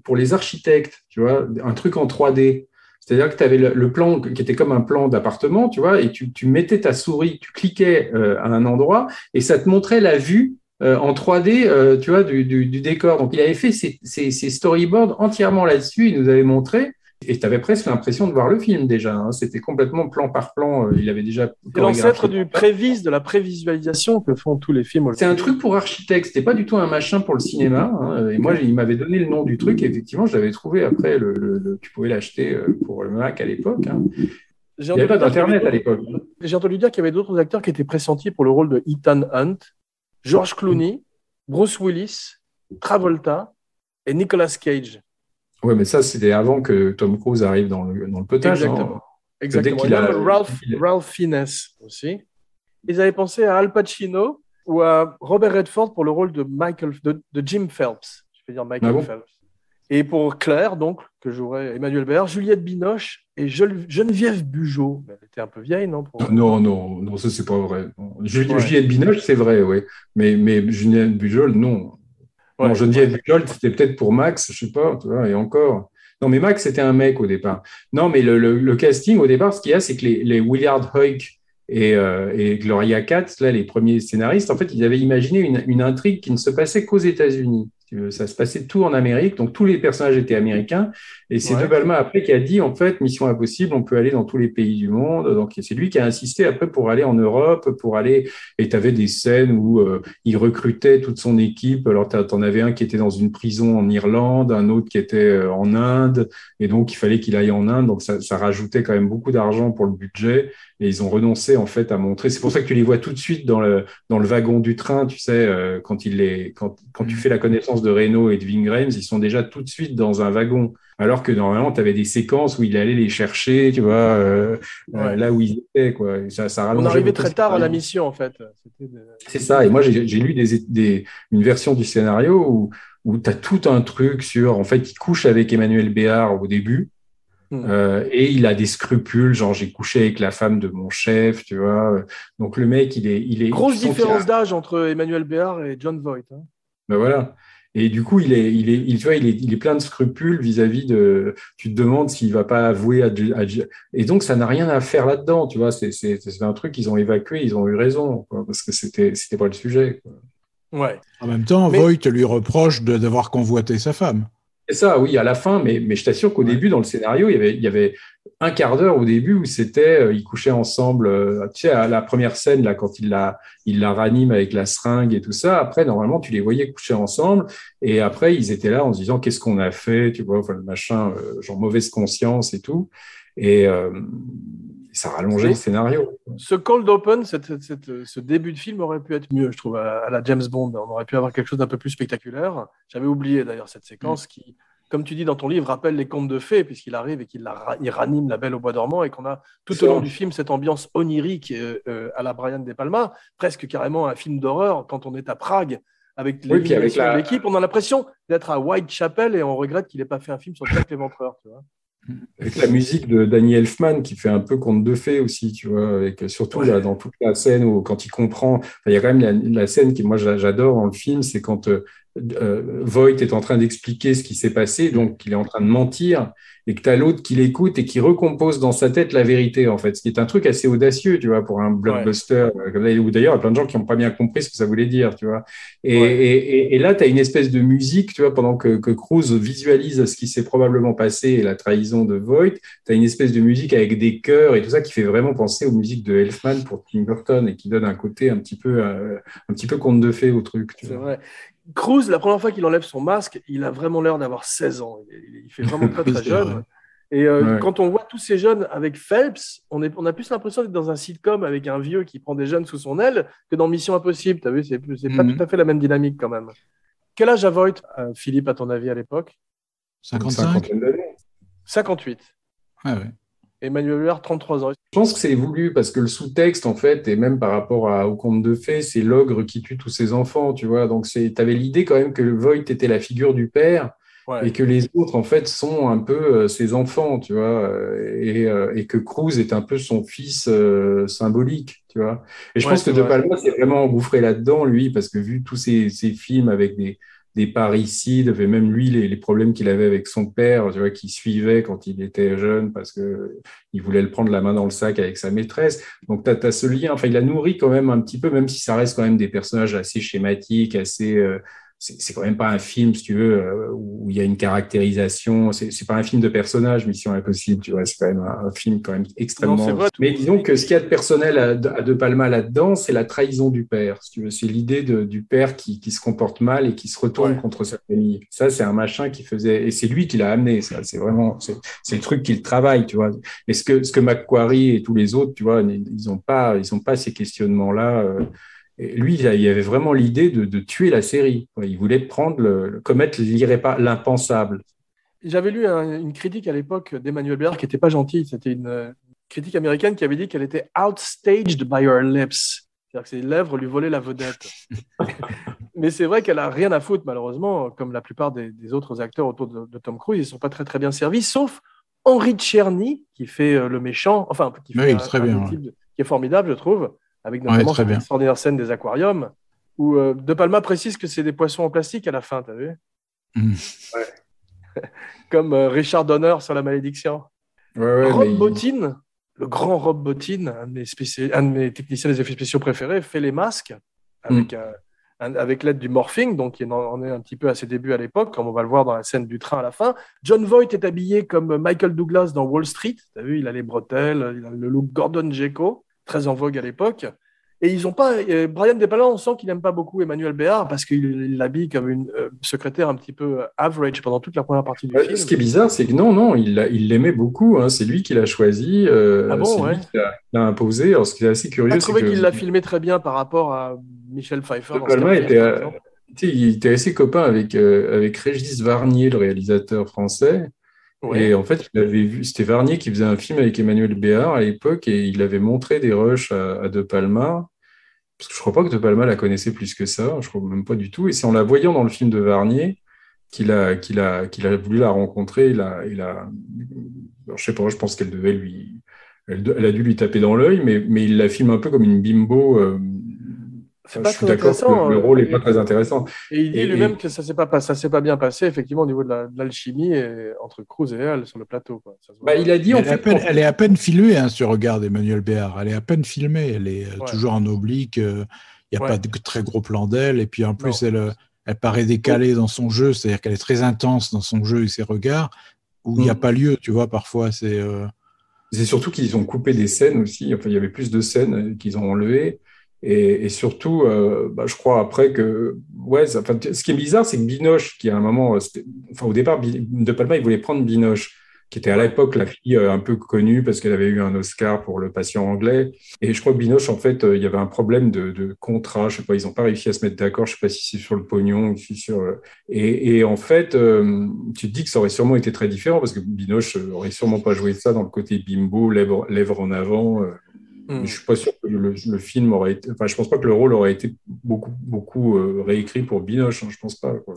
pour les architectes, tu vois, un truc en 3D. C'est-à-dire que tu avais le plan qui était comme un plan d'appartement, tu vois, et tu mettais ta souris, tu cliquais à un endroit et ça te montrait la vue en 3D, tu vois, du décor. Donc, il avait fait ses storyboards entièrement là-dessus. Il nous avait montré. Et tu avais presque l'impression de voir le film déjà. C'était complètement plan par plan. Il avait déjà C'est l'ancêtre chorégraphié. du prévis, de la prévisualisation que font tous les films. C'est un truc pour architecte, c'était pas du tout un machin pour le cinéma. Et moi, il m'avait donné le nom du truc. Et effectivement, je l'avais trouvé après. Tu pouvais l'acheter pour le Mac à l'époque. J'ai Il n'y avait pas entendu dire d'internet à l'époque. J'ai entendu dire qu'il y avait d'autres acteurs qui étaient pressentis pour le rôle de Ethan Hunt, George Clooney, Bruce Willis, Travolta et Nicolas Cage. Ouais, mais ça, c'était avant que Tom Cruise arrive dans le potage. Exactement. Hein. Exactement. Dès qu'il Et a- même Ralph Fiennes aussi. Ils avaient pensé à Al Pacino ou à Robert Redford pour le rôle de Jim Phelps. Je vais dire Michael Ah bon Phelps. Et pour Claire, donc, que jouerait Emmanuel Béard, Juliette Binoche et Geneviève Bujold. Elle était un peu vieille, non Non, ça, c'est pas vrai. Ouais. Juliette Binoche, c'est vrai, oui. Mais Juliette Bujold, non. Ouais, Non, Geneviève Bujold, c'était peut-être pour Max, je sais pas, tu vois, et encore. Non, mais Max, c'était un mec au départ. Non, mais le casting, au départ, ce qu'il y a, c'est que les Willard Huyck et Gloria Katz, là, les premiers scénaristes, en fait, ils avaient imaginé une intrigue qui ne se passait qu'aux États-Unis. Ça se passait tout en Amérique, donc tous les personnages étaient américains. Et c'est De Palma après qui a dit, en fait, Mission Impossible, on peut aller dans tous les pays du monde. Donc c'est lui qui a insisté après pour aller en Europe, et tu avais des scènes où il recrutait toute son équipe. Alors tu en avais un qui était dans une prison en Irlande, un autre qui était en Inde, et donc il fallait qu'il aille en Inde. Donc ça rajoutait quand même beaucoup d'argent pour le budget. Et ils ont renoncé en fait à montrer. C'est pour ça que tu les vois tout de suite dans le wagon du train, tu sais, quand tu fais la connaissance de Reno et de Ving Rhames, ils sont déjà tout de suite dans un wagon. Alors que normalement, tu avais des séquences où il allait les chercher, tu vois, là où ils étaient, quoi. Et ça on arrivait très tard à la mission, en fait. C'est ça. Et moi, j'ai lu une version du scénario où tu as tout un truc sur, en fait, il couche avec Emmanuel Béard au début. Et il a des scrupules, genre j'ai couché avec la femme de mon chef, tu vois. Donc le mec, il est grosse différence d'âge entre Emmanuel Béard et John Voight. Ben voilà. Et du coup, tu vois, il est plein de scrupules vis-à-vis de. Tu te demandes s'il va pas avouer et donc ça n'a rien à faire là-dedans, tu vois. C'est un truc qu'ils ont évacué, ils ont eu raison, quoi, parce que c'était pas le sujet, quoi. Ouais. En même temps, Voight lui reproche d'avoir convoité sa femme. C'est ça, oui, à la fin, mais je t'assure qu'au début, dans le scénario, il y avait un quart d'heure au début où ils couchaient ensemble, tu sais, à la première scène, là, quand il la ranime avec la seringue et tout ça. Après, normalement, tu les voyais coucher ensemble, et après, ils étaient là en se disant, qu'est-ce qu'on a fait, tu vois, enfin, le machin, genre mauvaise conscience et tout. Et ça rallongeait le scénario. Ce cold open, ce début de film aurait pu être mieux, je trouve, à la James Bond. On aurait pu avoir quelque chose d'un peu plus spectaculaire. J'avais oublié d'ailleurs cette séquence qui, comme tu dis dans ton livre, rappelle les contes de fées, puisqu'il arrive et il ranime la Belle au bois dormant, et qu'on a tout au long du film cette ambiance onirique à la Brian De Palma, presque carrément un film d'horreur quand on est à Prague. Avec l'élimination de l'équipe, on a l'impression d'être à Whitechapel et on regrette qu'il n'ait pas fait un film sur Jack l'Éventreur, tu vois. Avec la musique de Danny Elfman qui fait un peu conte de fées aussi, tu vois, avec surtout là, dans toute la scène où quand il comprend, il y a quand même la scène que moi j'adore dans le film, c'est quand Voight est en train d'expliquer ce qui s'est passé, donc il est en train de mentir, et que tu as l'autre qui l'écoute et qui recompose dans sa tête la vérité, en fait, ce qui est un truc assez audacieux, tu vois, pour un blockbuster, où d'ailleurs il y a plein de gens qui n'ont pas bien compris ce que ça voulait dire, tu vois. Et là, tu as une espèce de musique, tu vois, pendant que Cruise visualise ce qui s'est probablement passé et la trahison de Voight, tu as une espèce de musique avec des chœurs et tout ça qui fait vraiment penser aux musiques de Elfman pour Tim Burton et qui donne un côté un petit peu conte de fées au truc, tu vois. C'est vrai. Cruise, la première fois qu'il enlève son masque, il a vraiment l'air d'avoir 16 ans. Il fait vraiment très, très jeune. Et quand on voit tous ces jeunes avec Phelps, on a plus l'impression d'être dans un sitcom avec un vieux qui prend des jeunes sous son aile que dans Mission Impossible. Tu as vu, c'est pas tout à fait la même dynamique quand même. Quel âge a Voight, Philippe, à ton avis, à l'époque? 55. 58. Ah ouais. Emmanuel Béard, 33 ans. Je pense que c'est voulu parce que le sous-texte, en fait, et même par rapport au conte de fées, c'est l'ogre qui tue tous ses enfants, tu vois. Donc, tu avais l'idée quand même que Voight était la figure du père et que les autres, en fait, sont un peu ses enfants, tu vois, et que Cruise est un peu son fils symbolique, tu vois. Et je pense que De Palma s'est vraiment engouffré là-dedans, lui, parce que vu tous ces films avec des parricides, et même lui, les problèmes qu'il avait avec son père, tu vois, qui suivait quand il était jeune parce que il voulait le prendre la main dans le sac avec sa maîtresse. Donc, tu as ce lien. Enfin, il a nourri quand même un petit peu, même si ça reste quand même des personnages assez schématiques, assez... c'est quand même pas un film, si tu veux, où il y a une caractérisation. C'est pas un film de personnage, Mission Impossible, tu vois. C'est quand même un film quand même extrêmement... Non, c'est vrai. Mais disons que ce qu'il y a de personnel à De Palma là-dedans, c'est la trahison du père, si tu veux. C'est l'idée du père qui se comporte mal et qui se retourne contre sa famille. Ça, c'est un machin qui faisait... Et c'est lui qui l'a amené, ça. C'est vraiment... C'est le truc qu'il travaille, tu vois. Et ce que Macquarie et tous les autres, tu vois, ils ont pas ces questionnements-là... Et lui, il avait vraiment l'idée de tuer la série. Il voulait commettre l'impensable. J'avais lu une critique à l'époque d'Emmanuel Béard qui n'était pas gentille. C'était une critique américaine qui avait dit qu'elle était outstaged by her lips. C'est-à-dire que ses lèvres lui volaient la vedette. Mais c'est vrai qu'elle n'a rien à foutre, malheureusement, comme la plupart des autres acteurs autour de Tom Cruise. Ils ne sont pas très, très bien servis, sauf Henry Czerny, qui fait le méchant, enfin, qui fait qui est formidable, je trouve, avec notamment cette extraordinaire scène des aquariums, où De Palma précise que c'est des poissons en plastique à la fin, t'as vu? Comme Richard Donner sur La Malédiction. Rob Bottin, le grand Rob Bottin, un de mes techniciens des effets spéciaux préférés, fait les masques avec l'aide du morphing, donc il en est un petit peu à ses débuts à l'époque, comme on va le voir dans la scène du train à la fin. John Voight est habillé comme Michael Douglas dans Wall Street, t'as vu, il a les bretelles, il a le look Gordon Gekko, très en vogue à l'époque. Et ils ont pas. Brian De Palma, on sent qu'il n'aime pas beaucoup Emmanuel Béard parce qu'il l'habille comme une secrétaire un petit peu average pendant toute la première partie du film. Ce qui est bizarre, c'est que non, il l'aimait beaucoup. Hein, c'est lui qui l'a choisi. Lui qui l'a imposé. Alors, ce qui est assez curieux, c'est trouvé qu'il l'a filmé très bien par rapport à Michel Pfeiffer. De Palma il était assez copain avec Régis Varnier, le réalisateur français. Ouais. Et en fait, c'était Varnier qui faisait un film avec Emmanuel Béard à l'époque et il avait montré des rushs à De Palma. Parce que je ne crois pas que De Palma la connaissait plus que ça, je ne crois même pas du tout. Et c'est en la voyant dans le film de Varnier qu'il a voulu la rencontrer. Alors, je sais pas, je pense qu'elle devait elle a dû lui taper dans l'œil, mais il la filme un peu comme une bimbo. Je suis d'accord que le rôle n'est pas très intéressant. Et il dit lui-même que ça s'est pas bien passé, effectivement, au niveau de l'alchimie entre Cruise et elle sur le plateau. Quoi. Il a dit, elle est à peine filmée, hein, si tu regardes Emmanuel Béard. Elle est à peine filmée. Elle est toujours en oblique. Il n'y a pas de très gros plan d'elle. Et puis, en plus, elle paraît décalée dans son jeu. C'est-à-dire qu'elle est très intense dans son jeu et ses regards, où il n'y a pas lieu, tu vois, parfois. C'est surtout qu'ils ont coupé des scènes aussi. Enfin, il y avait plus de scènes qu'ils ont enlevées. Et surtout, je crois après que... ce qui est bizarre, c'est que Binoche, qui à un moment... au départ, De Palma, il voulait prendre Binoche, qui était à l'époque la fille un peu connue parce qu'elle avait eu un Oscar pour Le Patient anglais. Et je crois que Binoche, en fait, il y avait un problème de contrat. Je sais pas, ils n'ont pas réussi à se mettre d'accord. Je sais pas si c'est sur le pognon ou si sur. Et en fait, tu te dis que ça aurait sûrement été très différent parce que Binoche aurait sûrement pas joué ça dans le côté bimbo, lèvres en avant. Mais je suis pas sûr que le film aurait été. Enfin, je pense pas que le rôle aurait été beaucoup réécrit pour Binoche. Hein, je pense pas, quoi.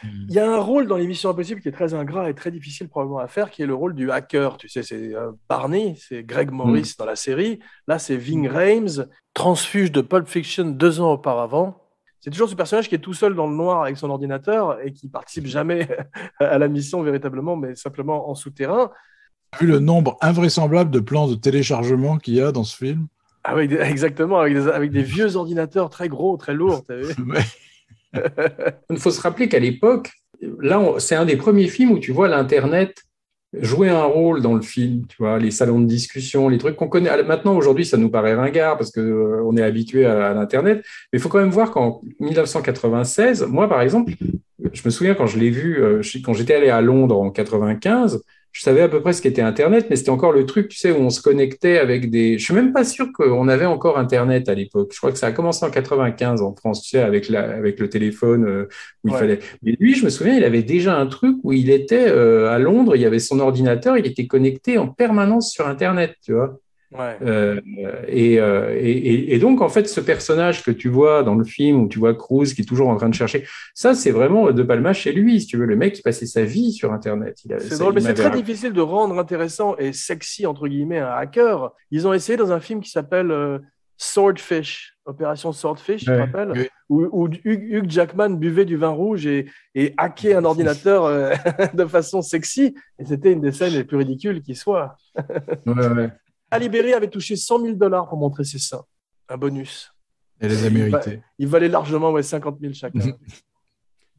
Il y a un rôle dans l'émission Impossible qui est très ingrat et très difficile probablement à faire, qui est le rôle du hacker. Tu sais, c'est Barney, c'est Greg Morris dans la série. Là, c'est Ving Rhames, transfuge de Pulp Fiction 2 ans auparavant. C'est toujours ce personnage qui est tout seul dans le noir avec son ordinateur et qui participe jamais à la mission véritablement, mais simplement en souterrain. Vu le nombre invraisemblable de plans de téléchargement qu'il y a dans ce film. Ah oui, exactement, avec des vieux ordinateurs très gros, très lourds. T'as vu? Ouais. Il faut se rappeler qu'à l'époque, là, c'est un des premiers films où tu vois l'Internet jouer un rôle dans le film, tu vois, les salons de discussion, les trucs qu'on connaît. Maintenant, aujourd'hui, ça nous paraît ringard parce qu'on est habitué à l'Internet. Mais il faut quand même voir qu'en 1996, moi, par exemple, je me souviens quand je l'ai vu, quand j'étais allé à Londres en 95, je savais à peu près ce qu'était Internet, mais c'était encore le truc, tu sais, où on se connectait avec des... Je suis même pas sûr qu'on avait encore Internet à l'époque. Je crois que ça a commencé en 95 en France, tu sais, avec le téléphone où il fallait... Mais lui, je me souviens, il avait déjà un truc où il était à Londres, il y avait son ordinateur, il était connecté en permanence sur Internet, tu vois. Ouais. Et donc, en fait, ce personnage que tu vois dans le film où tu vois Cruise qui est toujours en train de chercher, ça, c'est vraiment De Palma chez lui, si tu veux. Le mec, il passait sa vie sur Internet. C'est drôle, mais c'est très difficile de rendre intéressant et sexy, entre guillemets, un hacker. Ils ont essayé dans un film qui s'appelle Swordfish, Opération Swordfish, tu te rappelles, où Hugh Jackman buvait du vin rouge et hackait un ordinateur de façon sexy. Et c'était une des scènes les plus ridicules qui soit. Ouais. Ali Berry avait touché $100 000 pour montrer ses seins. Un bonus. Et les a mérités. Il valait largement 50 000 chacun.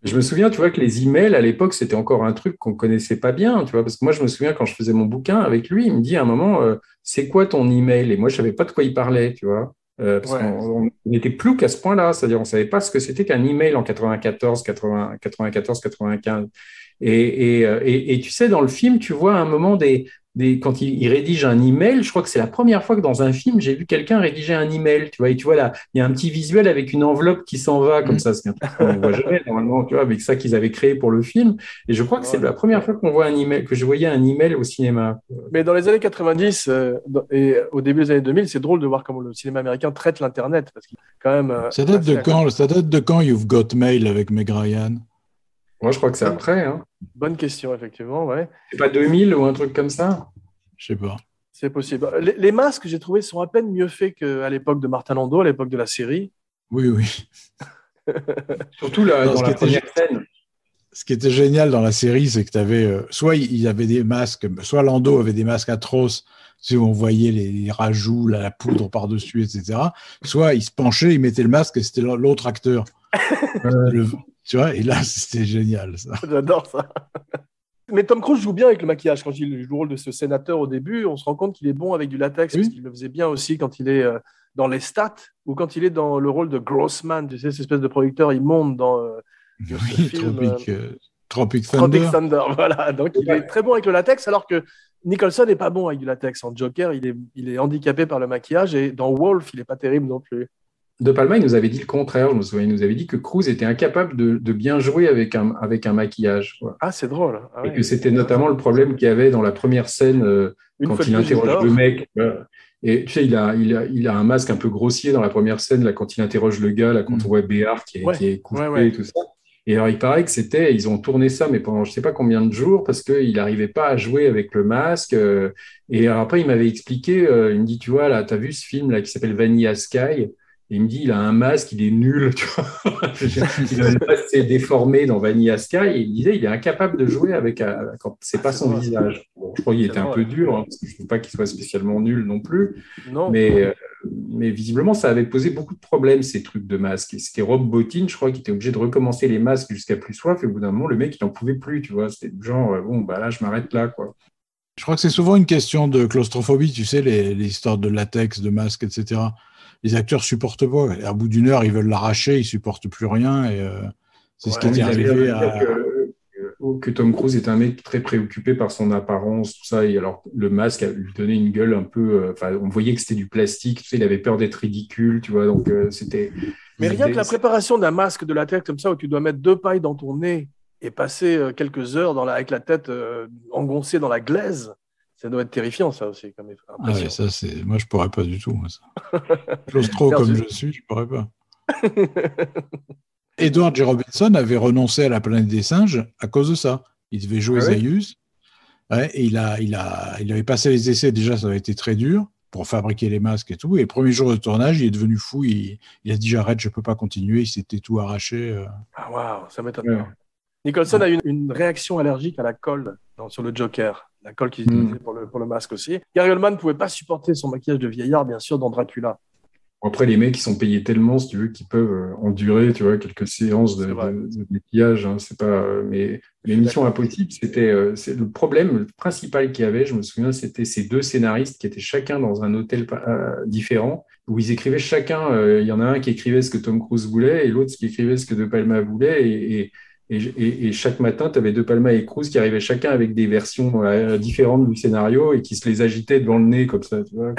Je me souviens, tu vois, que les emails, à l'époque, c'était encore un truc qu'on connaissait pas bien, tu vois, parce que moi, je me souviens quand je faisais mon bouquin avec lui, il me dit à un moment, c'est quoi ton email? Et moi, je savais pas de quoi il parlait, tu vois, parce qu'on n'était plus qu'à ce point-là, c'est-à-dire on savait pas ce que c'était qu'un email en 94, 95. Et tu sais, dans le film, tu vois à un moment quand il rédige un email, je crois que c'est la première fois que dans un film, j'ai vu quelqu'un rédiger un email, tu vois, et tu vois là, il y a un petit visuel avec une enveloppe qui s'en va, comme ça, c'est un truc qu'on ne voit jamais, normalement, tu vois, avec ça qu'ils avaient créé pour le film. Et je crois que c'est la première fois qu'on voit un email, que je voyais un email au cinéma. Mais dans les années 90 et au début des années 2000, c'est drôle de voir comment le cinéma américain traite l'Internet, parce qu'il quand même. Ça date de quand You've Got Mail avec Meg Ryan? Moi, je crois que c'est après. Hein. Bonne question, effectivement. Ouais. C'est pas 2000 ou un truc comme ça? Je sais pas. C'est possible. Les masques, j'ai trouvé, sont à peine mieux faits qu'à l'époque de Martin Landau, à l'époque de la série. Oui. Surtout dans la première scène. Ce qui était génial dans la série, c'est que tu avais... soit il y avait des masques, soit Landau avait des masques atroces, tu sais, où on voyait les rajouts, la poudre par-dessus, etc. Soit il se penchait, il mettait le masque et c'était l'autre acteur. Tu vois, et là, c'était génial, ça. J'adore ça. Mais Tom Cruise joue bien avec le maquillage. Quand il joue le rôle de ce sénateur au début, on se rend compte qu'il est bon avec du latex, parce qu'il le faisait bien aussi quand il est dans les stats ou quand il est dans le rôle de Grossman, tu sais, cette espèce de producteur immonde dans ce film. Tropic Thunder. Tropic Thunder, voilà. Donc, il est très bon avec le latex, alors que Nicholson n'est pas bon avec du latex. En Joker, il est handicapé par le maquillage, et dans Wolf, il n'est pas terrible non plus. De Palma, il nous avait dit le contraire, je me souviens. Il nous avait dit que Cruise était incapable de bien jouer avec un maquillage. Quoi. Ah, c'est drôle. Ah, et que c'était notamment le problème qu'il y avait dans la première scène quand il interroge le mec. Et tu sais, il a un masque un peu grossier dans la première scène, là, quand il interroge le gars, là, quand on voit Béard qui est coupé et tout ça. Et alors, il paraît que ils ont tourné ça, mais pendant je ne sais pas combien de jours, parce qu'il n'arrivait pas à jouer avec le masque. Et alors, après, il m'avait expliqué, il me dit, tu vois, là, tu as vu ce film là, qui s'appelle Vanilla Sky? Et il me dit, il a un masque, il est nul, tu vois. Il avait pas assez déformé dans Vanilla Sky, et il disait, il est incapable de jouer quand c'est pas son visage. Bon, je crois qu'il était un peu dur, parce que je ne trouve pas qu'il soit spécialement nul non plus. Non. Mais visiblement, ça avait posé beaucoup de problèmes, ces trucs de masques. Et c'était Rob Bottin, je crois, qui était obligé de recommencer les masques jusqu'à plus soif, et au bout d'un moment, le mec, il n'en pouvait plus, tu vois. C'était genre, là, je m'arrête là, quoi. Je crois que c'est souvent une question de claustrophobie, tu sais, les histoires de latex, de masques, etc. Les acteurs supportent pas. À bout d'une heure, ils veulent l'arracher, ils supportent plus rien. Et c'est ce qui est arrivé à... que Tom Cruise est un mec très préoccupé par son apparence, tout ça. Et alors, le masque lui donnait une gueule un peu. On voyait que c'était du plastique. Tu sais, il avait peur d'être ridicule, tu vois. Donc, c'était. Mais rien que la préparation d'un masque de latex comme ça, où tu dois mettre 2 pailles dans ton nez et passer quelques heures avec la tête engoncée dans la glaise, ça doit être terrifiant, ça aussi. Comme ouais, ça, moi, je pourrais pas du tout. Moi, ça. Claustro comme je suis, je pourrais pas. Edward G. Robinson avait renoncé à la planète des singes à cause de ça. Il devait jouer Zaius. Ouais, et il avait passé les essais, déjà, ça avait été très dur pour fabriquer les masques et tout. Et le premier jour de tournage, il est devenu fou. Il a dit j'arrête, je peux pas continuer. Il s'était tout arraché. Ah waouh, ça m'étonne pas. Nicholson a une réaction allergique à la colle sur le Joker. La colle qu'ils utilisaient pour le masque aussi. Gary Oldman ne pouvait pas supporter son maquillage de vieillard, bien sûr, dans Dracula. Après, les mecs, ils sont payés tellement, si tu veux, qu'ils peuvent endurer, tu vois, quelques séances de maquillage. Hein, c'est pas, mais Mission Impossible, c'est le problème principal qu'il y avait, je me souviens, c'était ces 2 scénaristes qui étaient chacun dans un hôtel différent, où ils écrivaient chacun, il y en a un qui écrivait ce que Tom Cruise voulait, et l'autre qui écrivait ce que De Palma voulait, et chaque matin, tu avais De Palma et Cruise qui arrivaient chacun avec des versions différentes du scénario et qui se les agitaient devant le nez, comme ça, tu vois.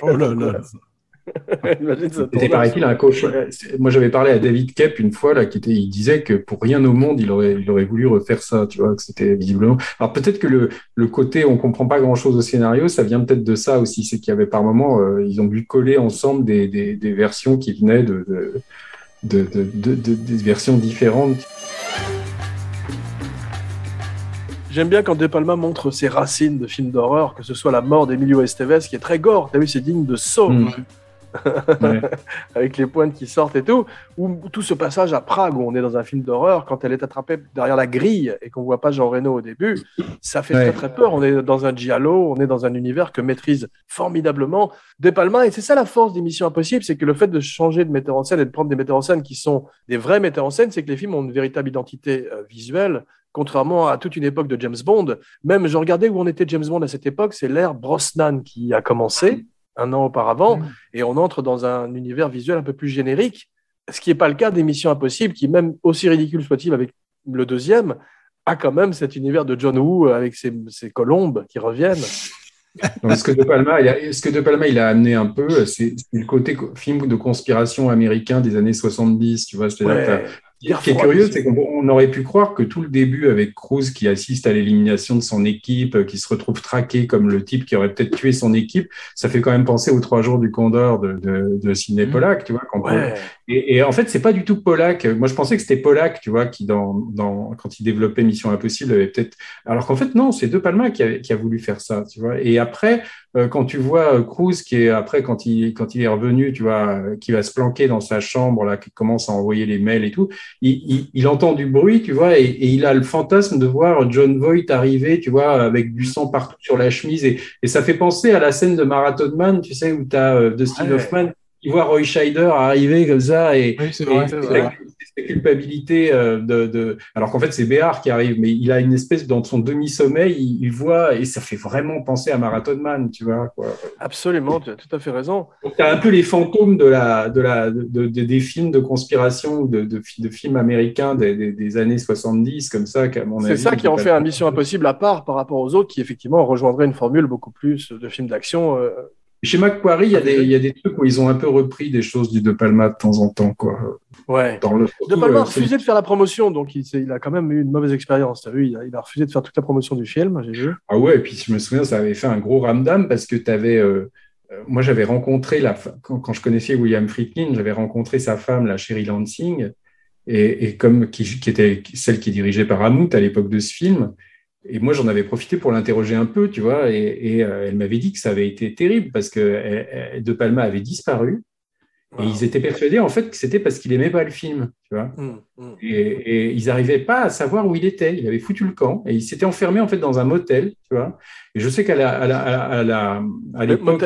Oh là là. C'était, paraît-il, un coach. Moi, j'avais parlé à David Koepp une fois, là, il disait que pour rien au monde, il aurait voulu refaire ça, tu vois, que c'était visiblement. Alors, peut-être que le côté, on comprend pas grand-chose au scénario, ça vient peut-être de ça aussi, c'est qu'il y avait par moments, ils ont dû coller ensemble des versions qui venaient des versions différentes. J'aime bien quand De Palma montre ses racines de films d'horreur, que ce soit La mort d'Emilio Estevez, qui est très gore. T'as vu, c'est digne de Saw. Ouais. Avec les pointes qui sortent et tout, ou tout ce passage à Prague où on est dans un film d'horreur, quand elle est attrapée derrière la grille et qu'on voit pas Jean Reno au début, ça fait très très peur. On est dans un giallo, on est dans un univers que maîtrise formidablement De Palma, et c'est ça la force des Missions Impossibles, c'est que le fait de changer de metteur en scène et de prendre des metteurs en scène qui sont des vrais metteurs en scène, c'est que les films ont une véritable identité visuelle, contrairement à toute une époque de James Bond. Même, je regardais où on était James Bond à cette époque, c'est l'ère Brosnan qui a commencé 1 an auparavant, et on entre dans un univers visuel un peu plus générique, ce qui n'est pas le cas des Missions Impossibles, qui, même aussi ridicule soit-il avec le deuxième, a quand même cet univers de John Woo avec ses colombes qui reviennent. Non, ce que De Palma il a amené un peu, c'est le côté film de conspiration américain des années 70, tu vois, c'est-à-dire que ce qui est curieux, c'est qu'on aurait pu croire que tout le début avec Cruise qui assiste à l'élimination de son équipe, qui se retrouve traqué comme le type qui aurait peut-être tué son équipe, ça fait quand même penser aux 3 jours du Condor de Sidney Pollack, tu vois. Et en fait, c'est pas du tout Pollack. Moi, je pensais que c'était Pollack, tu vois, qui quand il développait Mission Impossible avait peut-être. Alors qu'en fait, non, c'est De Palma qui a voulu faire ça, tu vois. Et après, quand tu vois Cruise qui est après quand il est revenu, tu vois, qui va se planquer dans sa chambre là, qui commence à envoyer les mails et tout, il entend du bruit, tu vois, et il a le fantasme de voir John Voight arriver, tu vois, avec du sang partout sur la chemise, et ça fait penser à la scène de Marathon Man, tu sais, où tu as Dustin Hoffman qui voit Roy Scheider arriver comme ça, et c'est cette culpabilité alors qu'en fait c'est Béard qui arrive, mais il a une espèce, dans son demi-sommeil, il voit, et ça fait vraiment penser à Marathon Man, tu vois, quoi. Absolument, tu as tout à fait raison. Donc tu as un peu les fantômes des films de conspiration, de films américains des années 70, comme ça, qu'à mon avis. C'est ça qui en fait un Mission Impossible à part par rapport aux autres, qui effectivement rejoindraient une formule beaucoup plus de films d'action. Chez Macquarie, il y a des trucs où ils ont un peu repris des choses du De Palma de temps en temps, quoi. Ouais. De Palma a refusé de faire la promotion, donc il a quand même eu une mauvaise expérience. Tu as vu, il a refusé de faire toute la promotion du film, j'ai vu. Ah ouais, et puis je me souviens, ça avait fait un gros ramdam parce que tu avais. Moi, j'avais rencontré, quand je connaissais William Friedkin, j'avais rencontré sa femme, la Sherry Lansing, et qui était celle qui dirigeait Paramount à l'époque de ce film. Et moi, j'en avais profité pour l'interroger un peu, tu vois, et elle m'avait dit que ça avait été terrible parce que De Palma avait disparu. Wow. Et ils étaient persuadés, en fait, que c'était parce qu'il n'aimait pas le film, tu vois. Et ils n'arrivaient pas à savoir où il était. Il avait foutu le camp et il s'était enfermé, en fait, dans un motel, tu vois. Et je sais qu'à l'époque,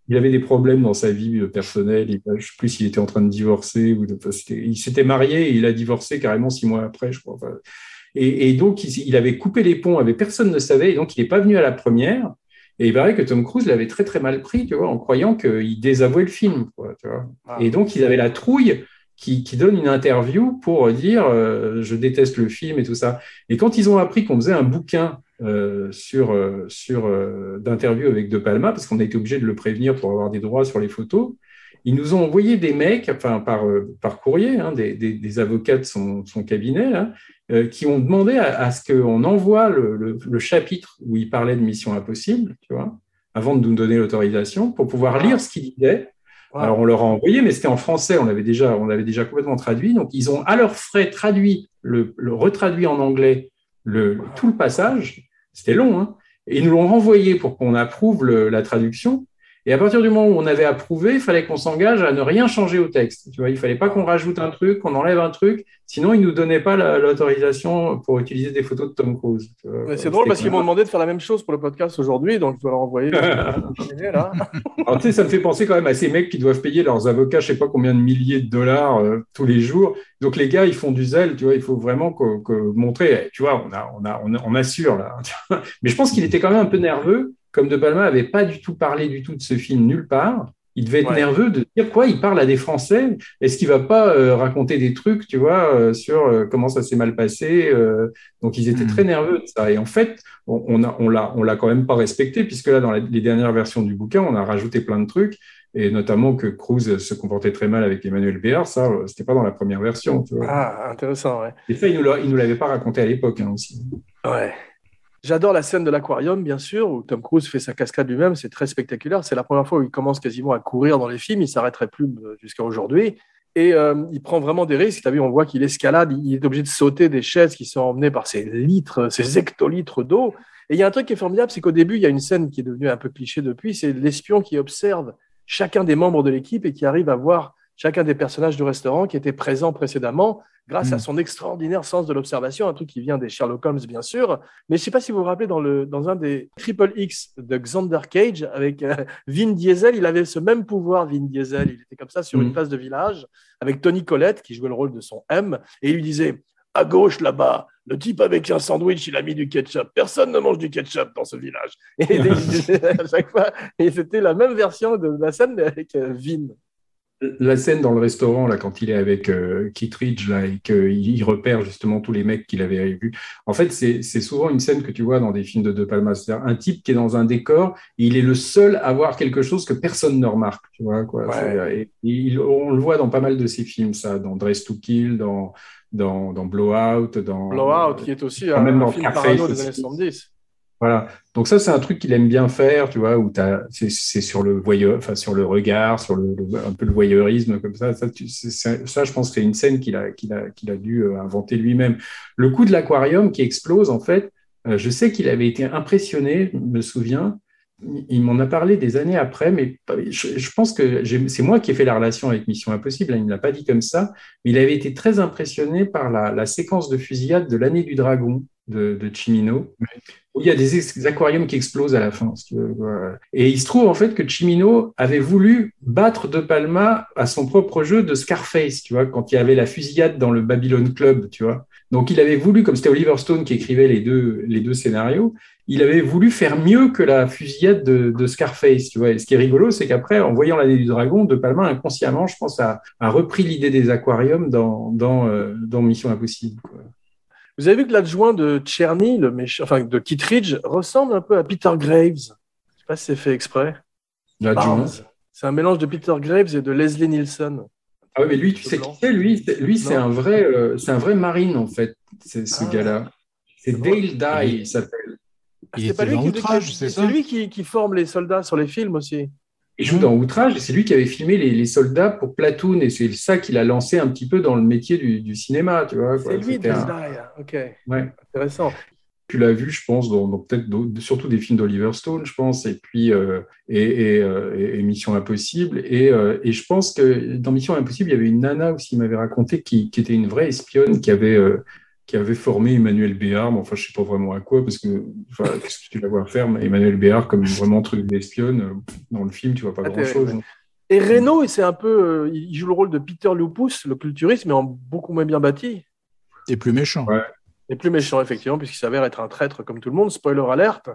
il avait des problèmes dans sa vie personnelle. Je ne sais plus s'il était en train de divorcer. Il s'était marié et il a divorcé carrément 6 mois après, je crois. Enfin, et donc, il avait coupé les ponts, personne ne savait, et donc il n'est pas venu à la première. Et il paraît que Tom Cruise l'avait très très mal pris, tu vois, en croyant qu'il désavouait le film, quoi, tu vois. Et donc ils avaient la trouille qui donne une interview pour dire je déteste le film et tout ça. Et quand ils ont appris qu'on faisait un bouquin d'interview avec De Palma, parce qu'on a été obligé de le prévenir pour avoir des droits sur les photos, ils nous ont envoyé des mecs, enfin par courrier, hein, des avocats de son cabinet, là, qui ont demandé à ce qu'on envoie le chapitre où il parlait de Mission Impossible, tu vois, avant de nous donner l'autorisation, pour pouvoir lire ce qu'il disait. Wow. Alors, on leur a envoyé, mais c'était en français, on l'avait déjà complètement traduit. Donc, ils ont à leurs frais retraduit en anglais tout le passage. C'était long, hein, et ils nous l'ont renvoyé pour qu'on approuve la traduction. Et à partir du moment où on avait approuvé, il fallait qu'on s'engage à ne rien changer au texte. Tu vois, il ne fallait pas qu'on rajoute un truc, qu'on enlève un truc, sinon ils ne nous donnaient pas l'autorisation pour utiliser des photos de Tom Cruise. C'est drôle parce qu'ils m'ont demandé de faire la même chose pour le podcast aujourd'hui, donc je dois leur envoyer. Là. Alors, tu sais, ça me fait penser quand même à ces mecs qui doivent payer leurs avocats, je ne sais pas combien de milliers de dollars tous les jours. Donc les gars, ils font du zèle, tu vois, il faut vraiment montrer, tu vois, on assure là. Mais je pense qu'il était quand même un peu nerveux. Comme De Palma n'avait pas du tout parlé du tout de ce film nulle part, il devait être nerveux de dire quoi, il parle à des Français, est-ce qu'il ne va pas raconter des trucs, tu vois, sur comment ça s'est mal passé. Donc, ils étaient très nerveux de ça. Et en fait, on l'a quand même pas respecté, puisque là, dans les dernières versions du bouquin, on a rajouté plein de trucs, et notamment que Cruise se comportait très mal avec Emmanuel Béard, ça, c'était pas dans la première version. Tu vois. Ah, intéressant, ouais. Et ça, il nous l'avait pas raconté à l'époque aussi. Ouais. J'adore la scène de l'aquarium, bien sûr, où Tom Cruise fait sa cascade lui-même. C'est très spectaculaire. C'est la première fois où il commence quasiment à courir dans les films. Il ne s'arrêterait plus jusqu'à aujourd'hui. Et il prend vraiment des risques. Tu as vu, on voit qu'il escalade. Il est obligé de sauter des chaises qui sont emmenées par ces hectolitres d'eau. Et il y a un truc qui est formidable, c'est qu'au début, il y a une scène qui est devenue un peu cliché depuis. C'est l'espion qui observe chacun des membres de l'équipe et qui arrive à voir chacun des personnages du restaurant qui étaient présents précédemment grâce à son extraordinaire sens de l'observation, un truc qui vient des Sherlock Holmes, bien sûr. Mais je ne sais pas si vous vous rappelez, dans un des Triple X de Xander Cage, avec Vin Diesel, il avait ce même pouvoir, Vin Diesel. Il était comme ça sur une place de village, avec Tony Collette, qui jouait le rôle de son M, et il lui disait « À gauche, là-bas, le type avec un sandwich, il a mis du ketchup. Personne ne mange du ketchup dans ce village. » Et à chaque fois, et c'était la même version de la scène avec Vin. La scène dans le restaurant, là, quand il est avec Kittredge, là, et qu'il repère justement tous les mecs qu'il avait vus. En fait, c'est souvent une scène que tu vois dans des films de Palma. C'est-à-dire un type qui est dans un décor et il est le seul à voir quelque chose que personne ne remarque. Tu vois, quoi. Ouais. On le voit dans pas mal de ses films, ça, dans Dress to Kill, dans Blowout. Blowout, qui est aussi un film parano des années 70. Voilà. Donc ça, c'est un truc qu'il aime bien faire, tu vois, où c'est sur le sur le regard, sur un peu le voyeurisme comme ça. Ça, je pense que c'est une scène qu'il a dû inventer lui-même. Le coup de l'aquarium qui explose, en fait, je sais qu'il avait été impressionné, je me souviens. Il m'en a parlé des années après, mais je pense que c'est moi qui ai fait la relation avec Mission Impossible. Il ne me l'a pas dit comme ça, mais il avait été très impressionné par la séquence de fusillade de l'année du dragon de Cimino. Il y a des aquariums qui explosent à la fin. Si tu veux. Et il se trouve en fait que Cimino avait voulu battre De Palma à son propre jeu de Scarface, tu vois, quand il y avait la fusillade dans le Babylon Club, tu vois. Donc il avait voulu, comme c'était Oliver Stone qui écrivait les deux scénarios, il avait voulu faire mieux que la fusillade de Scarface, tu vois. Et ce qui est rigolo, c'est qu'après, en voyant l'année du dragon, De Palma inconsciemment, je pense, a repris l'idée des aquariums dans Mission Impossible, quoi. Vous avez vu que l'adjoint de Tcherny, de Kittredge, ressemble un peu à Peter Graves. Je ne sais pas si c'est fait exprès. L'adjoint. C'est un mélange de Peter Graves et de Leslie Nielsen. Ah oui, mais lui, tu sais qui c'est ? Lui, c'est un vrai marine, en fait, ce gars-là. C'est Dale Dye, il s'appelle. Il était dans Outrage, c'est ça ? C'est lui qui forme les soldats sur les films aussi. Il joue dans Outrage et c'est lui qui avait filmé les soldats pour Platoon et c'est ça qui l'a lancé un petit peu dans le métier du cinéma, tu vois. C'est lui, Dale Dye, ok. Ouais. Intéressant. Tu l'as vu, je pense, dans peut-être surtout des films d'Oliver Stone, je pense, et puis et Mission Impossible. Et je pense que dans Mission Impossible, il y avait une nana aussi, il m'avait raconté, qui était une vraie espionne, qui avait formé Emmanuel Béard, mais enfin, je ne sais pas vraiment à quoi, parce que qu'est-ce que tu vas voir faire Emmanuel Béard comme vraiment truc d'espionne dans le film, tu vois pas grand-chose. Et Reno, c'est un peu, il joue le rôle de Peter Lupus, le culturiste, mais en beaucoup moins bien bâti. Et plus méchant. Ouais. Et plus méchant, effectivement, puisqu'il s'avère être un traître comme tout le monde. Spoiler alerte.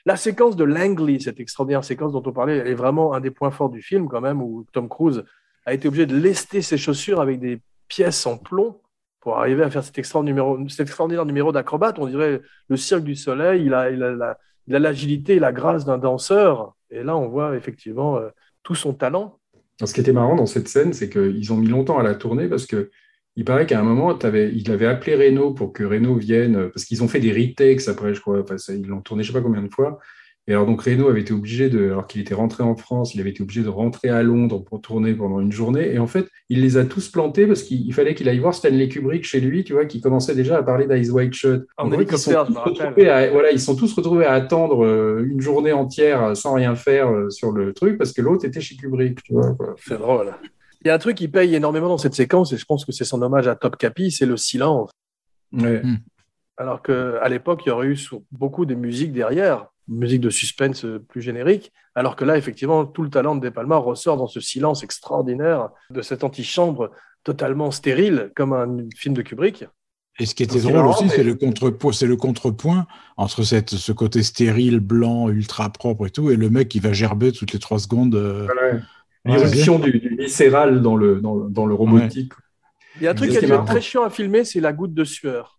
La séquence de Langley, cette extraordinaire séquence dont on parlait, elle est vraiment un des points forts du film, quand même, où Tom Cruise a été obligé de lester ses chaussures avec des pièces en plomb pour arriver à faire cet extraordinaire numéro d'acrobate. On dirait le Cirque du Soleil. Il a l'agilité et la grâce d'un danseur. Et là, on voit effectivement tout son talent. Alors, ce qui était marrant dans cette scène, c'est qu'ils ont mis longtemps à la tourner parce que il paraît qu'à un moment, il avait appelé Reno pour que Reno vienne, parce qu'ils ont fait des retakes après, je crois. Enfin, ils l'ont tourné je ne sais pas combien de fois. Et alors, donc, Reno avait été obligé alors qu'il était rentré en France, il avait été obligé de rentrer à Londres pour tourner pendant une journée. Et en fait, il les a tous plantés parce qu'il fallait qu'il aille voir Stanley Kubrick chez lui, tu vois, qui commençait déjà à parler d'Eyes Wide Shut. En hélicoptère, je me rappelle. Voilà, ils sont tous retrouvés à attendre une journée entière sans rien faire sur le truc parce que l'autre était chez Kubrick, tu vois, quoi. C'est drôle. Il y a un truc qui paye énormément dans cette séquence, et je pense que c'est son hommage à Top Capi, c'est le silence. Ouais. Alors qu'à l'époque, il y aurait eu beaucoup de musique derrière, musique de suspense plus générique, alors que là, effectivement, tout le talent de De Palma ressort dans ce silence extraordinaire de cette antichambre totalement stérile, comme un film de Kubrick. Et ce qui était drôle aussi, c'est le contrepoint entre ce côté stérile, blanc, ultra propre et tout, et le mec qui va gerber toutes les 3 secondes. Voilà. L'irruption du viscéral dans le robotique. Ouais. Il y a un truc qui a dû être très chiant à filmer, c'est la goutte de sueur.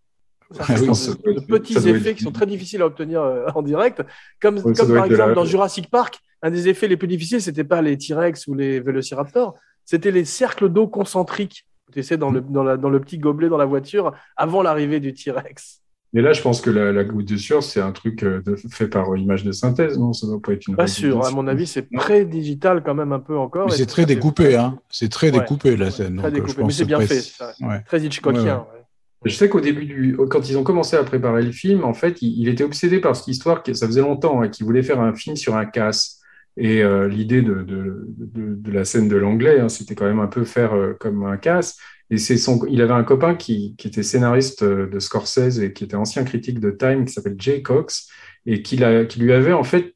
De petits effets qui sont très difficiles à obtenir en direct. Comme par exemple dans Jurassic Park, un des effets les plus difficiles, c'était pas les T-Rex ou les Vélociraptors, c'était les cercles d'eau concentriques. Tu sais, dans le petit gobelet dans la voiture avant l'arrivée du T-Rex. Mais là, je pense que la goutte de sueur, c'est un truc fait par image de synthèse, non? Ça doit pas être une. Pas sûr, à mon avis, c'est très digital quand même un peu encore. Mais c'est très découpé, hein. C'est très découpé la scène. Très découpé, mais c'est bien fait. Ça. Ouais. Très Hitchcockien. Ouais. Je sais qu'au début quand ils ont commencé à préparer le film, en fait, il était obsédé par cette histoire ça faisait longtemps qu'il voulait faire un film sur un casse. Et l'idée de la scène de l'anglais, hein, c'était quand même un peu faire comme un casse. Et il avait un copain qui était scénariste de Scorsese et qui était ancien critique de Time, qui s'appelle Jay Cox, et qui lui avait en fait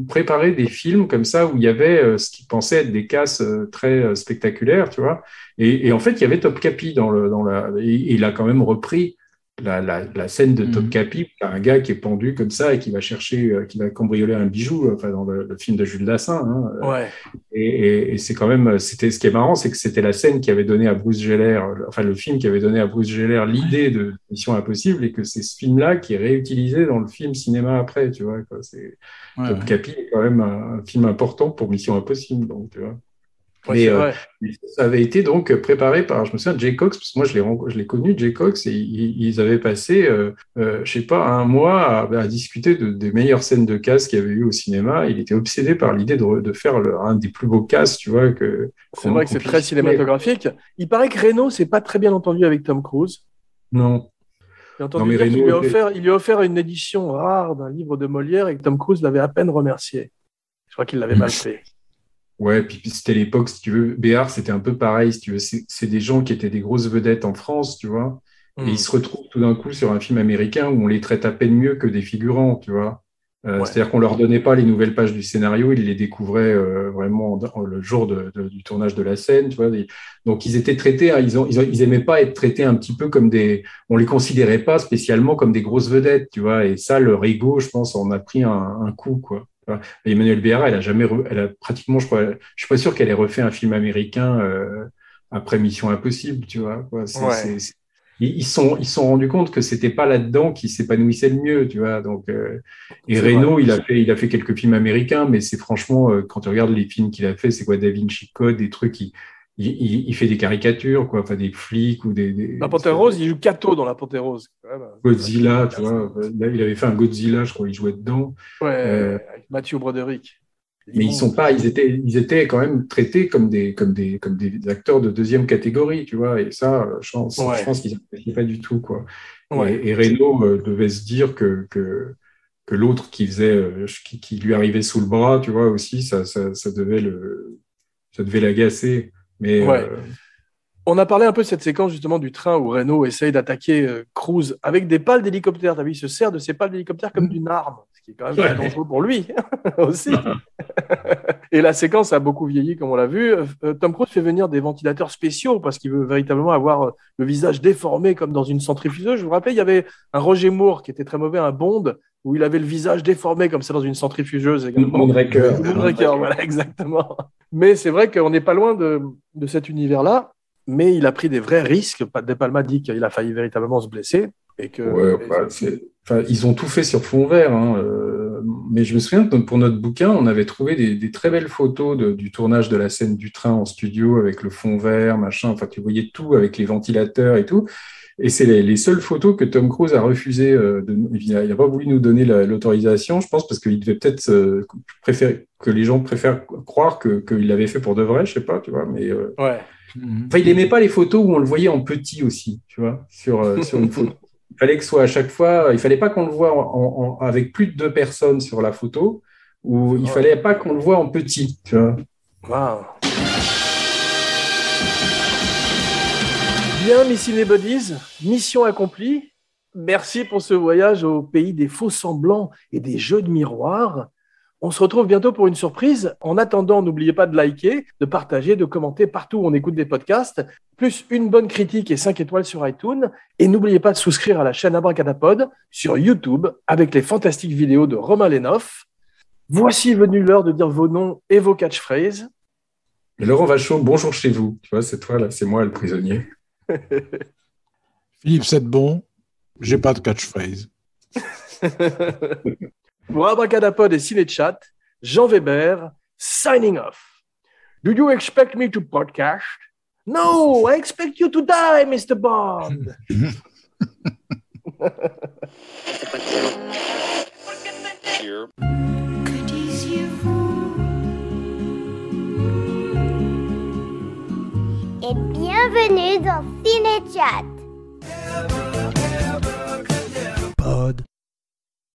préparé des films comme ça où il y avait ce qu'il pensait être des casses très spectaculaires, tu vois. Et en fait, il y avait Top Capi et il a quand même repris la scène de Top Capi, un gars qui est pendu comme ça et qui va cambrioler un bijou, enfin dans le film de Jules Dassin. Hein. Ouais. Et c'est quand même, ce qui est marrant, c'est que c'était la scène qui avait donné à Bruce Geller, enfin le film qui avait donné à Bruce Geller l'idée de Mission Impossible, et que c'est ce film-là qui est réutilisé dans le film cinéma après, tu vois. Quoi. Top Capi est quand même un film important pour Mission Impossible, donc tu vois. Mais ça avait été donc préparé par, je me souviens, Jay Cox, parce que moi je l'ai connu, Jay Cox, et ils avaient passé, je sais pas, un mois à discuter des meilleures scènes de casse qu'il y avait eu au cinéma. Il était obsédé par l'idée de faire un des plus beaux casses, tu vois. C'est vrai que c'est très cinématographique. Il paraît que Reno s'est pas très bien entendu avec Tom Cruise. Non. J'ai entendu dire qu'il lui a offert une édition rare d'un livre de Molière et que Tom Cruise l'avait à peine remercié. Je crois qu'il l'avait mal fait. Ouais, puis c'était l'époque, si tu veux, Béard, c'était un peu pareil, si tu veux, c'est des gens qui étaient des grosses vedettes en France, tu vois, et ils se retrouvent tout d'un coup sur un film américain où on les traite à peine mieux que des figurants, tu vois. C'est-à-dire qu'on leur donnait pas les nouvelles pages du scénario, ils les découvraient vraiment le jour du tournage de la scène, tu vois. Donc ils étaient traités, ils aimaient pas être traités un petit peu comme on les considérait pas spécialement comme des grosses vedettes, tu vois. Et ça, leur ego, je pense, en a pris un coup, quoi. Emmanuelle Béard, elle a pratiquement, je suis pas sûr qu'elle ait refait un film américain après Mission Impossible, tu vois. Quoi. Ils se sont rendus compte que c'était pas là-dedans qu'ils s'épanouissaient le mieux, tu vois. Donc, et Reno, il a fait quelques films américains, mais c'est franchement, quand tu regardes les films qu'il a fait, c'est quoi, Da Vinci Code, des trucs il fait des caricatures, quoi, enfin des flics ou des. La Panthère Rose, il joue Kato dans La Panthère Rose. Godzilla, tu vois. Là, il avait fait un Godzilla, je crois, il jouait dedans. Ouais, avec Matthew Broderick. Mais ils étaient quand même traités comme des acteurs de deuxième catégorie, tu vois. Et ça, je pense qu'ils n'appréciaient pas du tout, quoi. Ouais. Et Reno devait se dire que l'autre qui lui arrivait sous le bras, tu vois, aussi, ça devait l'agacer. Mais on a parlé un peu de cette séquence justement du train où Reno essaye d'attaquer Cruise avec des pales d'hélicoptère. T'as vu, il se sert de ces pales d'hélicoptère comme d'une arme, ce qui est quand même très dangereux pour lui aussi. Et la séquence a beaucoup vieilli, comme on l'a vu. Tom Cruise fait venir des ventilateurs spéciaux parce qu'il veut véritablement avoir le visage déformé comme dans une centrifugeuse. Je vous rappelle, il y avait un Roger Moore qui était très mauvais, un Bond, où il avait le visage déformé comme ça dans une centrifugeuse également. Moonraker, voilà, exactement. Mais c'est vrai qu'on n'est pas loin de cet univers-là. mais il a pris des vrais risques. De Palma dit qu'il a failli véritablement se blesser. Et que, ils ont tout fait sur fond vert. Hein. Mais je me souviens que pour notre bouquin, on avait trouvé des très belles photos du tournage de la scène du train en studio avec le fond vert, machin. Enfin, tu voyais tout avec les ventilateurs et tout. Et c'est les seules photos que Tom Cruise a refusé. Il n'a pas voulu nous donner l'autorisation, je pense, parce qu'il devait peut-être préférer que les gens préfèrent croire qu'il l'avait fait pour de vrai, je sais pas, tu vois. Mais ouais. Enfin, il n'aimait pas les photos où on le voyait en petit aussi, tu vois, sur une photo. Il fallait que ce soit à chaque fois, il fallait pas qu'on le voit avec plus de 2 personnes sur la photo, ou il fallait pas qu'on le voit en petit, tu vois. Wow. Bien, mes cinébuddies, mission accomplie. Merci pour ce voyage au pays des faux semblants et des jeux de miroirs. On se retrouve bientôt pour une surprise. En attendant, n'oubliez pas de liker, de partager, de commenter partout où on écoute des podcasts, plus une bonne critique et 5 étoiles sur iTunes. Et n'oubliez pas de souscrire à la chaîne Abracadapod sur YouTube avec les fantastiques vidéos de Romain Lénoff. Voici venue l'heure de dire vos noms et vos catchphrases. Et Laurent Vachaud, bonjour chez vous. Tu vois, c'est toi là, c'est moi le prisonnier. Philippe Sedbon, j'ai pas de catchphrase. Pour Abracadapod et Cinéchat, Jean Weber, signing off. Do you expect me to podcast? No, I expect you to die, Mr. Bond. Et bienvenue dans Cinéchat.